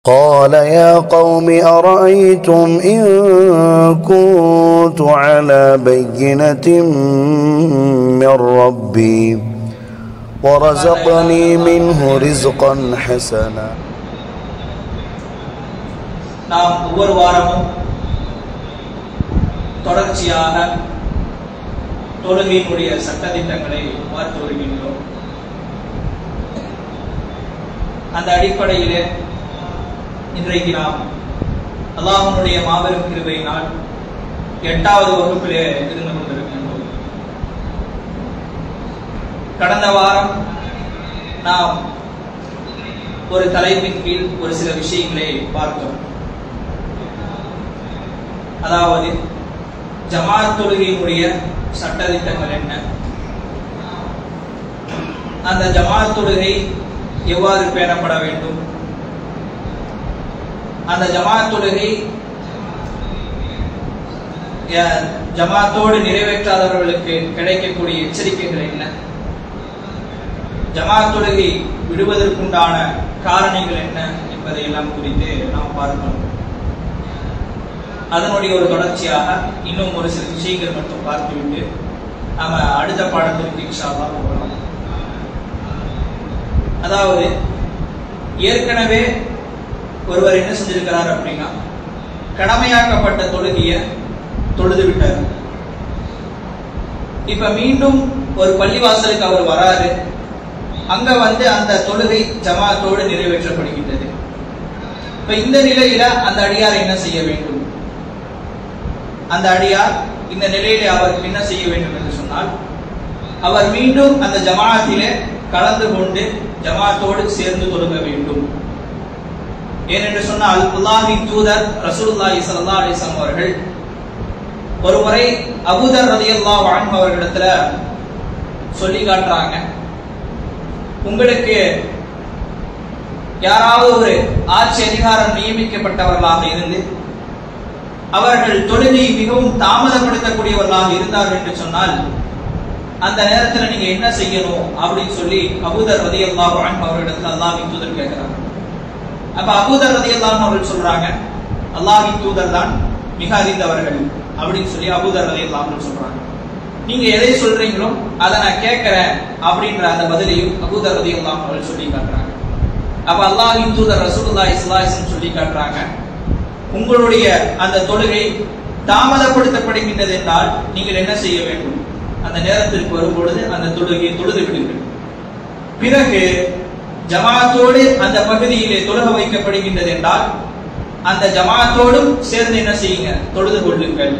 قال يا قوم أرأيتم إن كنت على بينة من ربي ورزقني منه رزقا حسنا. நாம் ஒவ்வொரு வாரமும் தொடர்ச்சியாக தொழுகையினுடைய சட்டதிட்டங்களை பார்த்து வருகின்றோம். அந்த அடிப்படையிலே இன்றைக்கு நாம் அல்லாஹ்வுடைய மாபெரும் கிருபையினால் 8வது வகுப்பிலே இருந்து கொண்டிருக்கின்றோம். கடந்த வாரம் நாம் ஒரு தலைப்பின் கீழ் ஒரு சில விஷயங்களை பார்த்தோம். அதாவது ஜமாத் தொழுகையினுடைய சட்டதிட்டங்கள் என்ன, அந்த ஜமாத் தொழுகை எவ்வாறு பேணப்பட வேண்டும், அந்த ஜமாத் தொழுகை ஜமாத்தோடு நிறைவேற்றாதவர்களுக்கு கிடைக்கக்கூடிய எச்சரிக்கைகள் என்ன, ஜமாத் தொழுகை விடுவதற்குண்டான காரணங்கள் என்ன என்பதை எல்லாம் குறித்து நாம் பார்க்கணும். அதனுடைய ஒரு தொடர்ச்சியாக இன்னும் ஒரு சில விஷயங்கள் மட்டும் பார்த்துவிட்டு நாம அடுத்த பாடத்திற்கு இன்ஷா அல்லாஹ் போகலாம். அதாவது ஏற்கனவே ஒருவர் என்ன செஞ்சிருக்கிறார் அப்படின்னா, கடமையாக்கப்பட்ட தொழுகையை தொழுது விட்டார். இப்ப மீண்டும் ஒரு பள்ளிவாசலுக்கு அவர் வராரு. அங்க வந்து அந்த தொழுகை ஜமாத்தோடு நிறைவேற்றப்படுகின்றது. இப்ப இந்த நிலையில அந்த அடியார் என்ன செய்ய வேண்டும்? அந்த அடியார் இந்த நிலையில அவருக்கு என்ன செய்ய வேண்டும் என்று சொன்னால், அவர் மீண்டும் அந்த ஜமாத்திலே கலந்து கொண்டு ஜமாத்தோடு சேர்ந்து தொழுக வேண்டும். ஏனென்று சொன்னால் அல்லாஹ்வின் தூதர் ரசூலுல்லாஹி ஸல்லல்லாஹு அலைஹி வஸல்லம் அவர்கள் ஒரு முறை அபூதர் ரலியல்லாஹு அன்ஹு அவர்களிடத்துல சொல்லி காட்டுறாங்க, உங்களுக்கு யாராவது ஒரு ஆட்சி அதிகாரம் நியமிக்கப்பட்டவர்களாக இருந்து அவர்கள் தொழுகை மிகவும் தாமதப்படுத்தக்கூடியவர்களாக இருந்தார்கள் என்று சொன்னால் அந்த நேரத்தில் நீங்க என்ன செய்யணும் அப்படின்னு சொல்லி அபூதர் ரலியல்லாஹு அன்ஹு அவர்களிடத்துல அல்லாஹ்வின் தூதர் கேட்கிறாங்க. அப்ப அபூதர் ரலியல்லாஹு அன்ஹு அவர்கள் சொல்றாங்க, அல்லாஹ்வின் தூதர் தான் மிக அறிந்தவர்கள் அப்படின்னு சொல்லி அபூதர் ரலியல்லாஹு அன்ஹு சொல்றாங்க. நீங்க எதை சொல்றீங்களோ அதை நான் கேட்கிறேன் அப்படின்ற அந்த பதிலையும் அபூதர் ரலியல்லாஹு அன்ஹு அவர்கள் சொல்லி காட்டுறாங்க. அப்ப அல்லாஹ்வின் தூதர் ரசூலுல்லாஹி ஸல்லல்லாஹு அலைஹி வஸல்லம் சொல்லி காட்டுறாங்க, உங்களுடைய அந்த தொழுகை தாமதப்படுத்தப்படுகின்றது என்றால் நீங்கள் என்ன செய்ய வேண்டும்? அந்த நேரத்திற்கு வரும்பொழுது அந்த தொழுகையை தொழுது விடுங்கள். பிறகு ஜமாத்தோடு அந்த பகுதியிலே தொழுக வைக்கப்படுகின்றது என்றால் அந்த ஜமாத்தோடும் சேர்ந்து என்ன செய்யுங்க? தொழுது கொள்ளுங்கள்.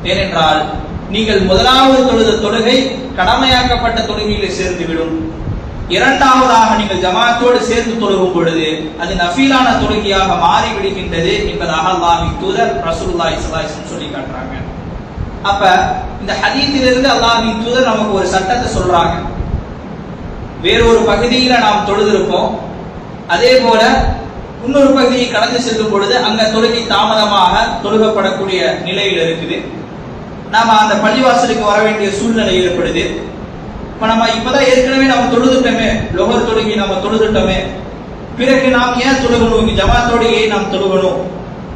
ஏனென்றால் நீங்கள் முதலாவது தொழுத தொழுகை கடமையாக்கப்பட்ட தொழுகையிலே சேர்ந்துவிடும். இரண்டாவதாக நீங்கள் ஜமாத்தோடு சேர்ந்து தொழுகும் பொழுது அது நஃபீலான தொழுகையாக மாறிவிடுகின்றது என்பதாக அல்லாஹ்வின் தூதர் ரசூலுல்லாஹி ஸல்லல்லாஹு அலைஹி வஸல்லம் சொல்லி காட்டுறாங்க. அப்ப இந்த ஹதீஸிலிருந்து அல்லாஹ்வின் தூதர் நமக்கு ஒரு சட்டத்தை சொல்றாங்க. வேறொரு பகுதியில நாம் தொழுதிருப்போம், அதே போல இன்னொரு பகுதியை கடந்து செல்லும் பொழுது அங்க தொழுகை தாமதமாக தொழுகப்படக்கூடிய நிலையில் இருக்குது. நாம அந்த பள்ளிவாசலுக்கு வர வேண்டிய சூழ்நிலை ஏற்படுது. இப்ப நம்ம இப்பதான் ஏற்கனவே நம்ம தொழுதுட்டோமே, லொஹர் தொழுகை நம்ம தொழுதுட்டோமே, பிறகு நாம் ஏன் தொழுகணும்? இங்க ஜமாத்தோடு ஏன் நாம் தொழுகணும்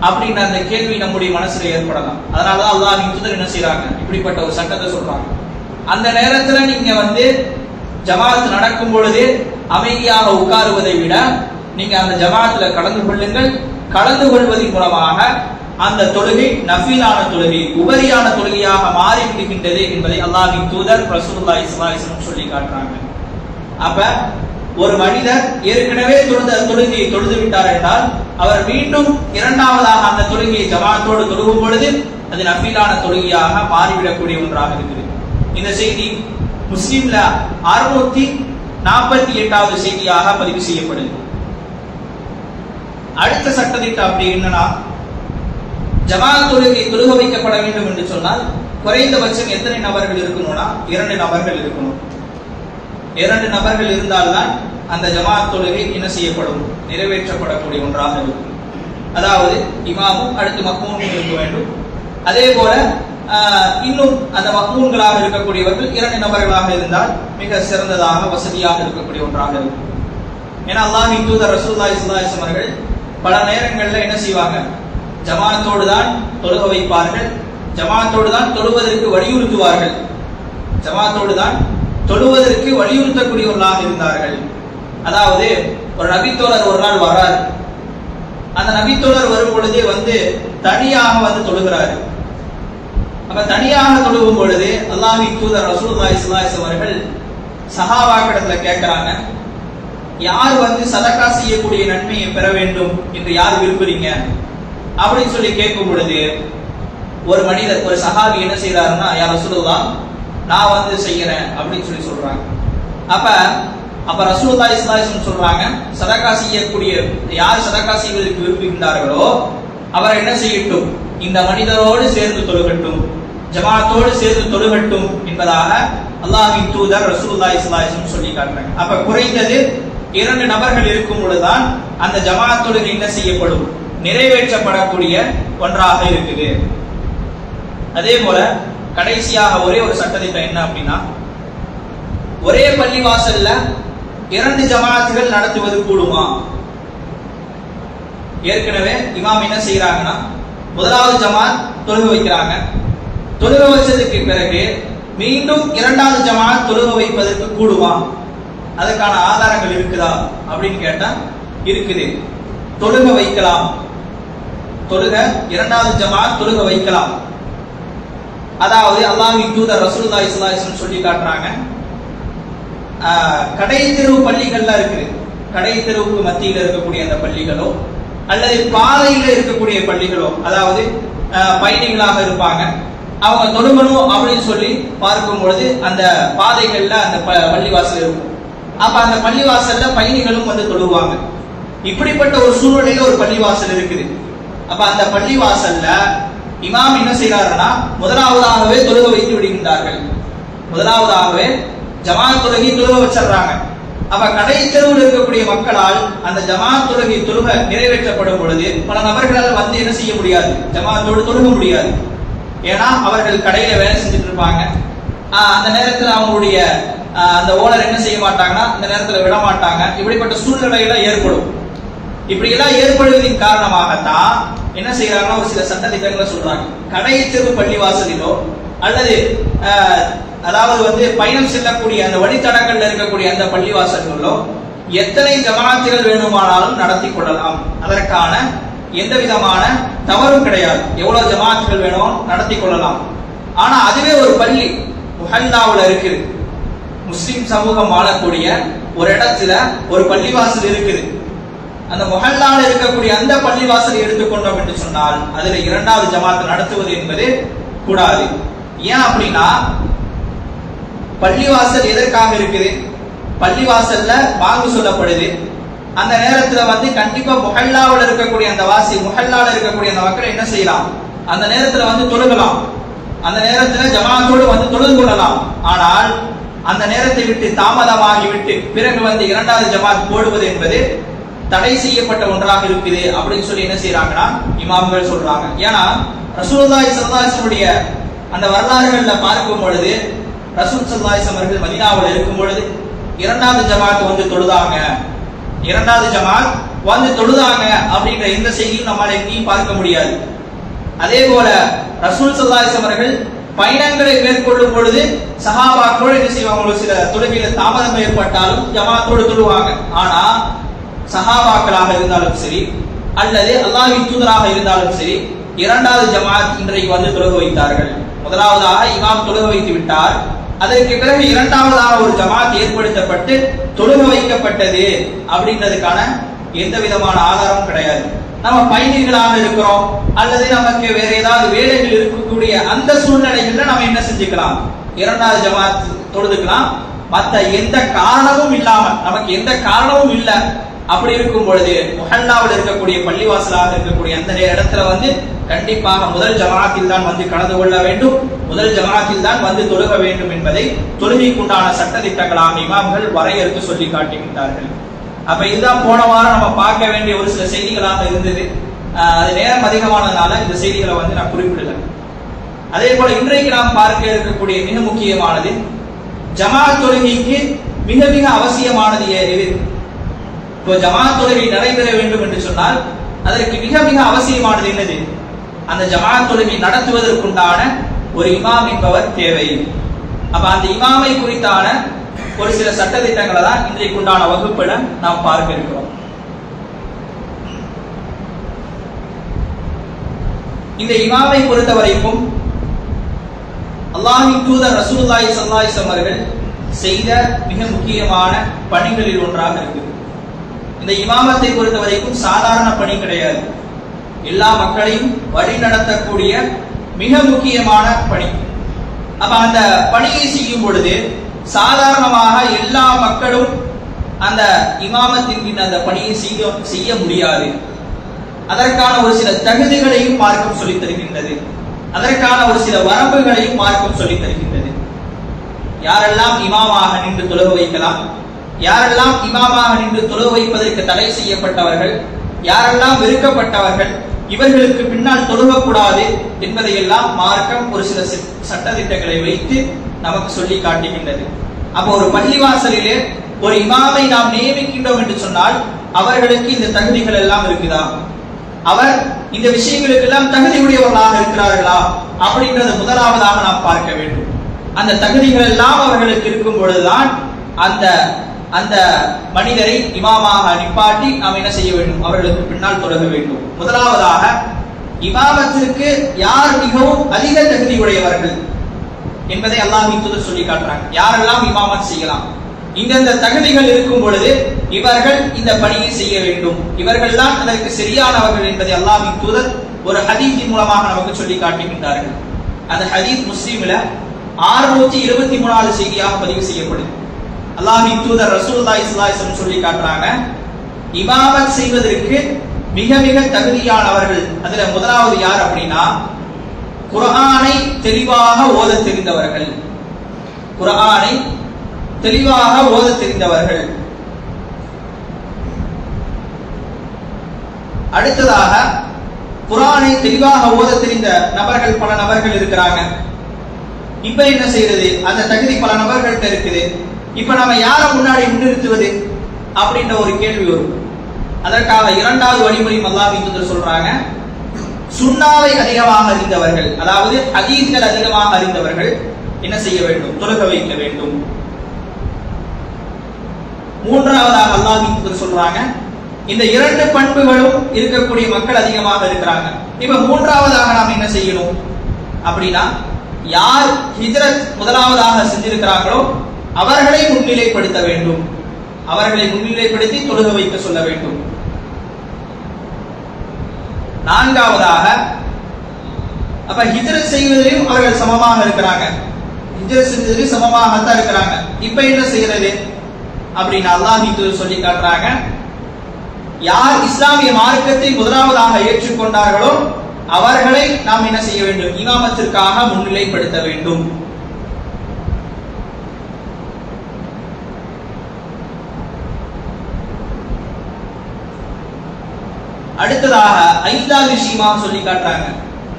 அப்படின்ற அந்த கேள்வி நம்முடைய மனசுல ஏற்படலாம். அதனாலதான் அல்லாஹ்வின் தூதர் என்ன செய்யறாங்க? இப்படிப்பட்ட ஒரு சட்டத்தை சொல்றாங்க. அந்த நேரத்துல நீங்க வந்து ஜமாத் நடக்கும் பொழுது அமைதியாக உட்காருவதை விட நீங்க அந்த ஜமாத்துல கலந்து கொள்ளுங்கள். கலந்து கொள்வதன் மூலமாக அந்த தொழுகை நஃபீலான தொழுகை, உபரியான தொழுகையாக மாறிவிடுகின்றது என்பதை அல்லாஹ்வின் தூதர் ரசூலுல்லாஹி ஸல்லல்லாஹு அலைஹி வஸல்லம் சொல்லி காட்டுறாங்க. அப்ப ஒரு மனிதர் ஏற்கனவே தொழுகையை தொழுது விட்டார் என்றால் அவர் மீண்டும் இரண்டாவதாக அந்த தொழுகையை ஜமாத்தோடு தொழுகும் பொழுது அது நஃபீலான தொழுகையாக மாறிவிடக்கூடிய ஒன்றாக இருக்குது. இந்த செய்தி முஸ்லிம்ல 648வது செய்தியாக பதிவு செய்யப்படுது. அடுத்த சட்டத்திட்டம் அப்படி என்னன்னா, ஜமாத் தொழுகை தொழுக வைக்கப்பட வேண்டும் என்று சொன்னால் குறைந்தபட்சம் எத்தனை நபர்கள் இருக்கணும்னா 2 நபர்கள் இருக்கணும். 2 நபர்கள் இருந்தால்தான் அந்த ஜமாத் தொழுகை என்ன செய்யப்படும்? நிறைவேற்றப்படக்கூடிய ஒன்றாக இருக்கும். அதாவது இமாமும் அடுத்து மக்மூனும் இருக்க வேண்டும். அதே போல இன்னும் அந்த மக்மூன்களாக இருக்கக்கூடியவர்கள் 2 நபர்களாக இருந்தால் மிக சிறந்ததாக வசதியாக இருக்கக்கூடிய ஒன்றாக இருக்கும். ஏன்னா அல்லாஹ்வின் தூதர் ரசூலுல்லாஹி ஸல்லல்லாஹு அலைஹி வஸல்லம் அவர்கள் பல நேரங்கள்ல என்ன செய்வாங்க, ஜமாத்தோடு தான் தொழுக வைப்பார்கள், ஜமாத்தோடு தான் தொழுவதற்கு வலியுறுத்துவார்கள், ஜமாத்தோடு தான் தொழுவதற்கு வலியுறுத்தக்கூடியவர்களாக இருந்தார்கள். அதாவது ஒரு நபித்தோழர் ஒரு நாள் வர்றாரு, அந்த நபித்தோழர் வரும் பொழுதே வந்து தனியாக வந்து தொழுகிறாரு. அப்ப தனியாக தொழுகும் பொழுது அல்லாஹ்வின் தூதர் ரசூலுல்லாஹி ஸல்லல்லாஹு அலைஹி வஸல்லம் அவர்கள் சஹாபாக்களிடத்துல கேட்கிறாங்க, யார் வந்து சதகா செய்யக்கூடிய நன்மையை பெற வேண்டும் என்று யார் விரும்புறீங்க அப்படின்னு சொல்லி கேட்கும் பொழுது ஒரு மனிதர், ஒரு சஹாபி என்ன செய்யறாருன்னா, யா ரசூலுல்லாஹ் நான் வந்து செய்யறேன் அப்படின்னு சொல்லி சொல்றாங்க. அப்ப ரசூலுல்லாஹி ஸல்லல்லாஹு அலைஹி வஸல்லம் சொல்றாங்க, சதகா செய்யக்கூடிய யார் சதகா செய்வதற்கு விரும்புகின்றார்களோ அவர் என்ன செய்யட்டும், இந்த மனிதரோடு சேர்ந்து தொழுகட்டும், ஜமாத்தோடு சேர்ந்து தொழுகட்டும் என்பதாக அல்லாஹ்வின் தூதர் ரசூலுல்லாஹி ஸல்லல்லாஹு அலைஹி வஸல்லம் சொல்லி காட்டுறாங்க. அப்ப குறைந்தது 2 நபர்கள் இருக்கும் பொழுதுதான் அந்த ஜமாத் தொழுகை என்ன செய்யப்படும், நிறைவேற்றப்படக்கூடிய ஒன்றாக இருக்குது. அதே போல கடைசியாக ஒரே ஒரு சட்டத்திட்டம் என்ன அப்படின்னா, ஒரே பள்ளிவாசல்ல 2 ஜமாத்துகள் நடத்துவது கூடுமா? ஏற்கனவே இமாம் என்ன செய்யறாங்கன்னா, முதலாவது ஜமாத் தொழுக வைக்கிறாங்க, தொழுக வச்சதுக்கு பிறகு மீண்டும் 2வது ஜமாத் தொழுக வைப்பதற்கு கூடுமா? அதுக்கான ஆதாரங்கள் இருக்குதா அப்படின்னு கேட்டா இருக்குது. தொழுக வைக்கலாம், தொழுக 2வது ஜமாத் தொழுக வைக்கலாம். அதாவது அல்லாஹ்வின் தூதர் ரசூலுல்லாஹி ஸல்லல்லாஹு அலைஹி வஸல்லம் சொல்லி காட்டுறாங்க, கடை தெரு பள்ளிகள்லாம் இருக்குது, கடை தெருவுக்கு மத்தியில் இருக்கக்கூடிய அந்த பள்ளிகளோ அல்லது பாதையில இருக்கக்கூடிய பள்ளிகளோ, அதாவது பயணிகளாக இருப்பாங்க, அவங்க தொழுகணும் அப்படின்னு சொல்லி பார்க்கும் பொழுது அந்த பாதைகள்ல அந்த பள்ளிவாசல் இருக்கும். அப்ப அந்த பள்ளிவாசல்ல பயணிகளும் வந்து தொழுவாங்க. இப்படிப்பட்ட ஒரு சூழ்நிலையில ஒரு பள்ளிவாசல் இருக்குது. அப்ப அந்த பள்ளிவாசல்ல இமாம் என்ன செய்யறாருன்னா, முதலாவதாகவே தொழுக வைத்து விடுகின்றார்கள், முதலாவதாகவே ஜமாத் தொழுகை தொழுக வச்சிடறாங்க. அப்ப கடை தெருவில் இருக்கக்கூடிய மக்களால் அந்த ஜமாத் தொழுகை தொழுக நிறைவேற்றப்படும் பொழுது பல நபர்களால் வந்து என்ன செய்ய முடியாது, ஜமாத்தோடு தொழுக முடியாது. ஏன்னா அவர்கள் கடையில வேலை செஞ்சுட்டு இருப்பாங்க. அந்த நேரத்தில் அவங்களுடைய அந்த ஓனர் என்ன செய்ய மாட்டாங்கன்னா, அந்த நேரத்தில் விட மாட்டாங்க. இப்படிப்பட்ட சூழ்நிலையெல்லாம் ஏற்படும். இப்படி எல்லாம் ஏற்படுவதன் காரணமாகத்தான் என்ன செய்யறாங்கன்னா, ஒரு சில சட்டத்திட்டங்களை சொல்றாங்க. கடை தெரு பள்ளிவாசலிலோ அல்லது அதாவது வந்து பயணம் செல்லக்கூடிய அந்த வழித்தடங்கள்ல இருக்கக்கூடிய அந்த பள்ளிவாசல்களோ எத்தனை ஜமாத்துகள் வேணுமானாலும் நடத்தி கொள்ளலாம், அதற்கான எந்த விதமான தவறும் கிடையாது. எவ்வளவு ஜமாத்துகள் வேணும் நடத்தி கொள்ளலாம். ஆனா அதுவே ஒரு பள்ளி முஹல்லாவுல இருக்குது, முஸ்லிம் சமூகம் வாழக்கூடிய ஒரு இடத்துல ஒரு பள்ளிவாசல் இருக்குது, அந்த முஹல்லால இருக்கக்கூடிய அந்த பள்ளிவாசலை எடுத்துக்கொண்டோம் என்று சொன்னால் அதுல 2வது ஜமாத் நடத்துவது என்பது கூடாது. ஏன் அப்படின்னா, பள்ளிவாசல் எதற்காக இருக்குது, பள்ளிவாசல்ல வாங்கு சொல்லப்படுது. அந்த நேரத்துல வந்து கண்டிப்பா முஹல்லாவில் இருக்கக்கூடிய அந்த வாசி, முஹல்லால இருக்கக்கூடிய அந்த மக்கள் என்ன செய்யலாம், அந்த நேரத்துல வந்து தொழுகலாம், அந்த நேரத்துல ஜமாத்தோடு வந்து தொழுது கொள்ளலாம். ஆனால் அந்த நேரத்தை விட்டு தாமதமாகிவிட்டு பிறகு வந்து 2வது ஜமாத் போடுவது என்பது தடை செய்யப்பட்ட ஒன்றாக இருக்குது அப்படின்னு சொல்லி என்ன செய்யறாங்கன்னா இமாம்கள் சொல்றாங்க. ஏன்னா ரசூலுல்லாஹி ஸல்லல்லாஹு அலைஹி வஸல்லம் அந்த வரலாறுகள்ல பார்க்கும் பொழுது ரசூல் ஸல்லல்லாஹு அலைஹி வஸல்லம் அவர்கள் மதீனாவில் இருக்கும் பொழுது 2வது ஜமாத் வந்து தொழுதாங்க, 2வது ஜமாத் வந்து தொழுதாங்க அப்படின்ற எந்த செய்தியும் நம்மால எங்கேயும் பார்க்க முடியாது. அதே போல ரசூல் ஸல்லல்லாஹு அலைஹி வஸல்லம் அவர்கள் பயணங்களை மேற்கொள்ளும் பொழுது சஹாபாக்களோடு என்ன செய்வாங்க, சில தொழுகையில தாமதம் ஏற்பட்டாலும் ஜமாத்தோடு தொழுவாங்க. ஆனா சஹாபாக்களாக இருந்தாலும் சரி அல்லது அல்லாஹ்வின் தூதராக இருந்தாலும் சரி 2வது ஜமாத் இன்றைக்கு வந்து தொழுக வைத்தார்கள். முதலாவதாக இமாம் தொழுக வைத்து விட்டார், அதற்கு பிறகு 2வதாக ஒரு ஜமாத் ஏற்படுத்தப்பட்டு தொழுக வைக்கப்பட்டது அப்படின்றதுக்கான எந்த விதமான ஆதாரம் கிடையாது. நம்ம பயணிகளாக இருக்கிறோம் அல்லது நமக்கு வேற ஏதாவது வேலைகள் இருக்கக்கூடிய அந்த சூழ்நிலைகள்ல நம்ம என்ன செஞ்சுக்கலாம், 2வது ஜமாத் தொழுதுக்கலாம். மற்ற எந்த காரணமும் இல்லாமல், நமக்கு எந்த காரணமும் இல்லை அப்படி இருக்கும் பொழுது முஹல்லாவில் இருக்கக்கூடிய பள்ளிவாசலாக இருக்கக்கூடிய அந்த இடத்துல வந்து கண்டிப்பாக முதல் ஜமாத்தில் தான் வந்து கலந்து கொள்ள வேண்டும், முதல் ஜமாத்தில் தான் வந்து தொழுக வேண்டும் என்பதை தொழுகைக்குண்டான சட்டத்திட்டங்களாக இமாம்கள் வரையறுத்து சொல்லி காட்டுகின்றார்கள். அப்ப இதுதான் போன வாரம் நம்ம பார்க்க வேண்டிய ஒரு சில செய்திகளாக இருந்தது. அது நேரம் அதிகமானதுனால இந்த செய்திகளை வந்து நான் குறிப்பிடல. அதே போல இன்றைக்கு நாம் பார்க்க இருக்கக்கூடிய மிக முக்கியமானது ஜமாத் தொழுகைக்கு மிக மிக அவசியமானது எது. இப்போ ஜமாத் தொழுகை நடைபெற வேண்டும் என்று சொன்னால் அதற்கு மிக மிக அவசியமானது என்னது? அந்த ஜமாஅத் தொழுகை நடத்துவதற்குண்டான ஒரு இமாம் என்பவர் தேவை. அப்ப அந்த இமாமை குறித்தான ஒரு சில சட்டதிட்டங்களை தான் இன்றைக்கு உண்டான வகுப்புல நாம் பார்க்க இருக்கிறோம். இந்த இமாமை பொறுத்த வரைக்கும் அல்லாஹ்வின் தூதர் ரசூலுல்லாஹி ஸல்லல்லாஹு அலைஹி வஸல்லம் அவர்கள் செய்த மிக முக்கியமான பணிகளில் ஒன்றாக இருக்குது. இந்த இமாமத்தை பொறுத்த வரைக்கும் சாதாரண பணி கிடையாது. எல்லா மக்களையும் வழி நடத்தக்கூடிய மிக முக்கியமான பணி. அப்ப அந்த பணியை செய்யும் பொழுது சாதாரணமாக எல்லா மக்களும் அந்த இமாமத்தின் அந்த பணியை செய்ய முடியாது. அதற்கான ஒரு சில தகுதிகளையும் மார்க்கம் சொல்லித் தருகின்றது. அதற்கான ஒரு சில வரம்புகளையும் மார்க்கம் சொல்லித் தருகின்றது. யாரெல்லாம் இமாமாக நின்று தொழுக வைக்கலாம், யாரெல்லாம் இமாமாக நின்று தொழுக வைப்பதற்கு தடை செய்யப்பட்டவர்கள், யாரெல்லாம் வெறுக்கப்பட்டவர்கள், இவர்களுக்கு பின்னால் தொழுகக்கூடாது என்பதையெல்லாம் மார்க்கம் ஒரு சில சட்டதிட்டங்களை வைத்து நமக்கு சொல்லி காட்டுகின்றது. அப்போ ஒரு பள்ளிவாசலிலே ஒரு இமாமை நாம் நியமிக்கின்றோம் என்று சொன்னால் அவர்களுக்கு இந்த தகுதிகள் எல்லாம் இருக்குதா, அவர் இந்த விஷயங்களுக்கு எல்லாம் தகுதியுடையவர்களாக இருக்கிறார்களா அப்படின்றத முதலாவதாக நாம் பார்க்க வேண்டும். அந்த தகுதிகள் எல்லாம் அவர்களுக்கு இருக்கும் பொழுதுதான் அந்த அந்த மனிதரை இமாமாக நிப்பாட்டி நாம் என்ன செய்ய வேண்டும்? அவர்களுக்கு பின்னால் தொழுக வேண்டும். முதலாவதாக இமாமத்திற்கு யார் மிகவும் அதிக தகுதி உடையவர்கள் என்பதை அல்லாஹ்வின் தூதர் சொல்லி காட்டுறாங்க. யாரெல்லாம் இமாமத் செய்யலாம், இந்த தகுதிகள் இருக்கும் பொழுது இவர்கள் இந்த பணியை செய்ய வேண்டும், இவர்கள் தான் அதற்கு சரியானவர்கள் என்பதை அல்லாஹ்வின் தூதர் ஒரு ஹதீஸின் மூலமாக நமக்கு சொல்லி காட்டுகின்றார்கள். அந்த ஹதீஸ் முஸ்லிம்ல 623வது செய்தியாக பதிவு செய்யப்படுது. அல்லாஹ்வின் தூதர் ரசூலுல்லாஹி ஸல்லல்லாஹு அலைஹி வஸல்லம் சொல்லி காட்டுறாங்க, இமாமத் செய்வதற்கு மிக மிக தகுதியானவர்கள் அதுல முதலாவது யார் அப்படின்னா குர்ஆனை தெளிவாக ஓத தெரிந்தவர்கள். குர்ஆனை தெளிவாக ஓத தெரிந்தவர்கள். அடுத்ததாக குர்ஆனை தெளிவாக ஓத தெரிந்த நபர்கள் பல நபர்கள் இருக்கிறாங்க. இப்ப என்ன செய்யறது? அந்த தகுதி பல நபர்கள்ட்ட இருக்குது. இப்ப நம்ம யாரை முன்னாடி முன்னிறுத்துவது அப்படின்ற ஒரு கேள்வி வரும். அதற்காக இரண்டாவது வழிமுறை அல்லாஹ்வின் தூதர் சொல்றாங்க, சுன்னாவை அதிகமாக அறிந்தவர்கள், அதாவது ஹதீஸ்கள் அதிகமாக அறிந்தவர்கள் என்ன செய்ய வேண்டும்? தொழுக வைக்க வேண்டும். மூன்றாவதாக அல்லாஹ்வின் தூதர் சொல்றாங்க, இந்த இரண்டு பண்புகளும் இருக்கக்கூடிய மக்கள் அதிகமாக இருக்கிறாங்க. இப்ப மூன்றாவதாக நாம் என்ன செய்யணும் அப்படின்னா, யார் ஹிஜ்ரத் முதலாவதாக செஞ்சிருக்கிறார்களோ அவர்களை முன்னிலைப்படுத்த வேண்டும். அவர்களை முன்னிலைப்படுத்தி தொழுக வைக்க சொல்ல வேண்டும். நான்காவதாக அப்ப ஹிஜ்ரத் செய்வதிலும் அவர்கள் சமமாக இருக்கிறாங்க, ஹிஜ்ரத் செஞ்சதிலும் சமமாகத்தான் இருக்கிறாங்க. இப்ப என்ன செய்யறது அப்படின்னு அல்லாஹ்வின் தூதர் சொல்லி காட்டுறாங்க, யார் இஸ்லாமிய மார்க்கத்தை முதலாவதாக ஏற்றுக்கொண்டார்களோ அவர்களை நாம் என்ன செய்ய வேண்டும்? இமாமத்திற்காக முன்னிலைப்படுத்த வேண்டும். அடுத்ததாக ஐந்தாவது விஷயமா சொல்லி காட்டுறாங்க.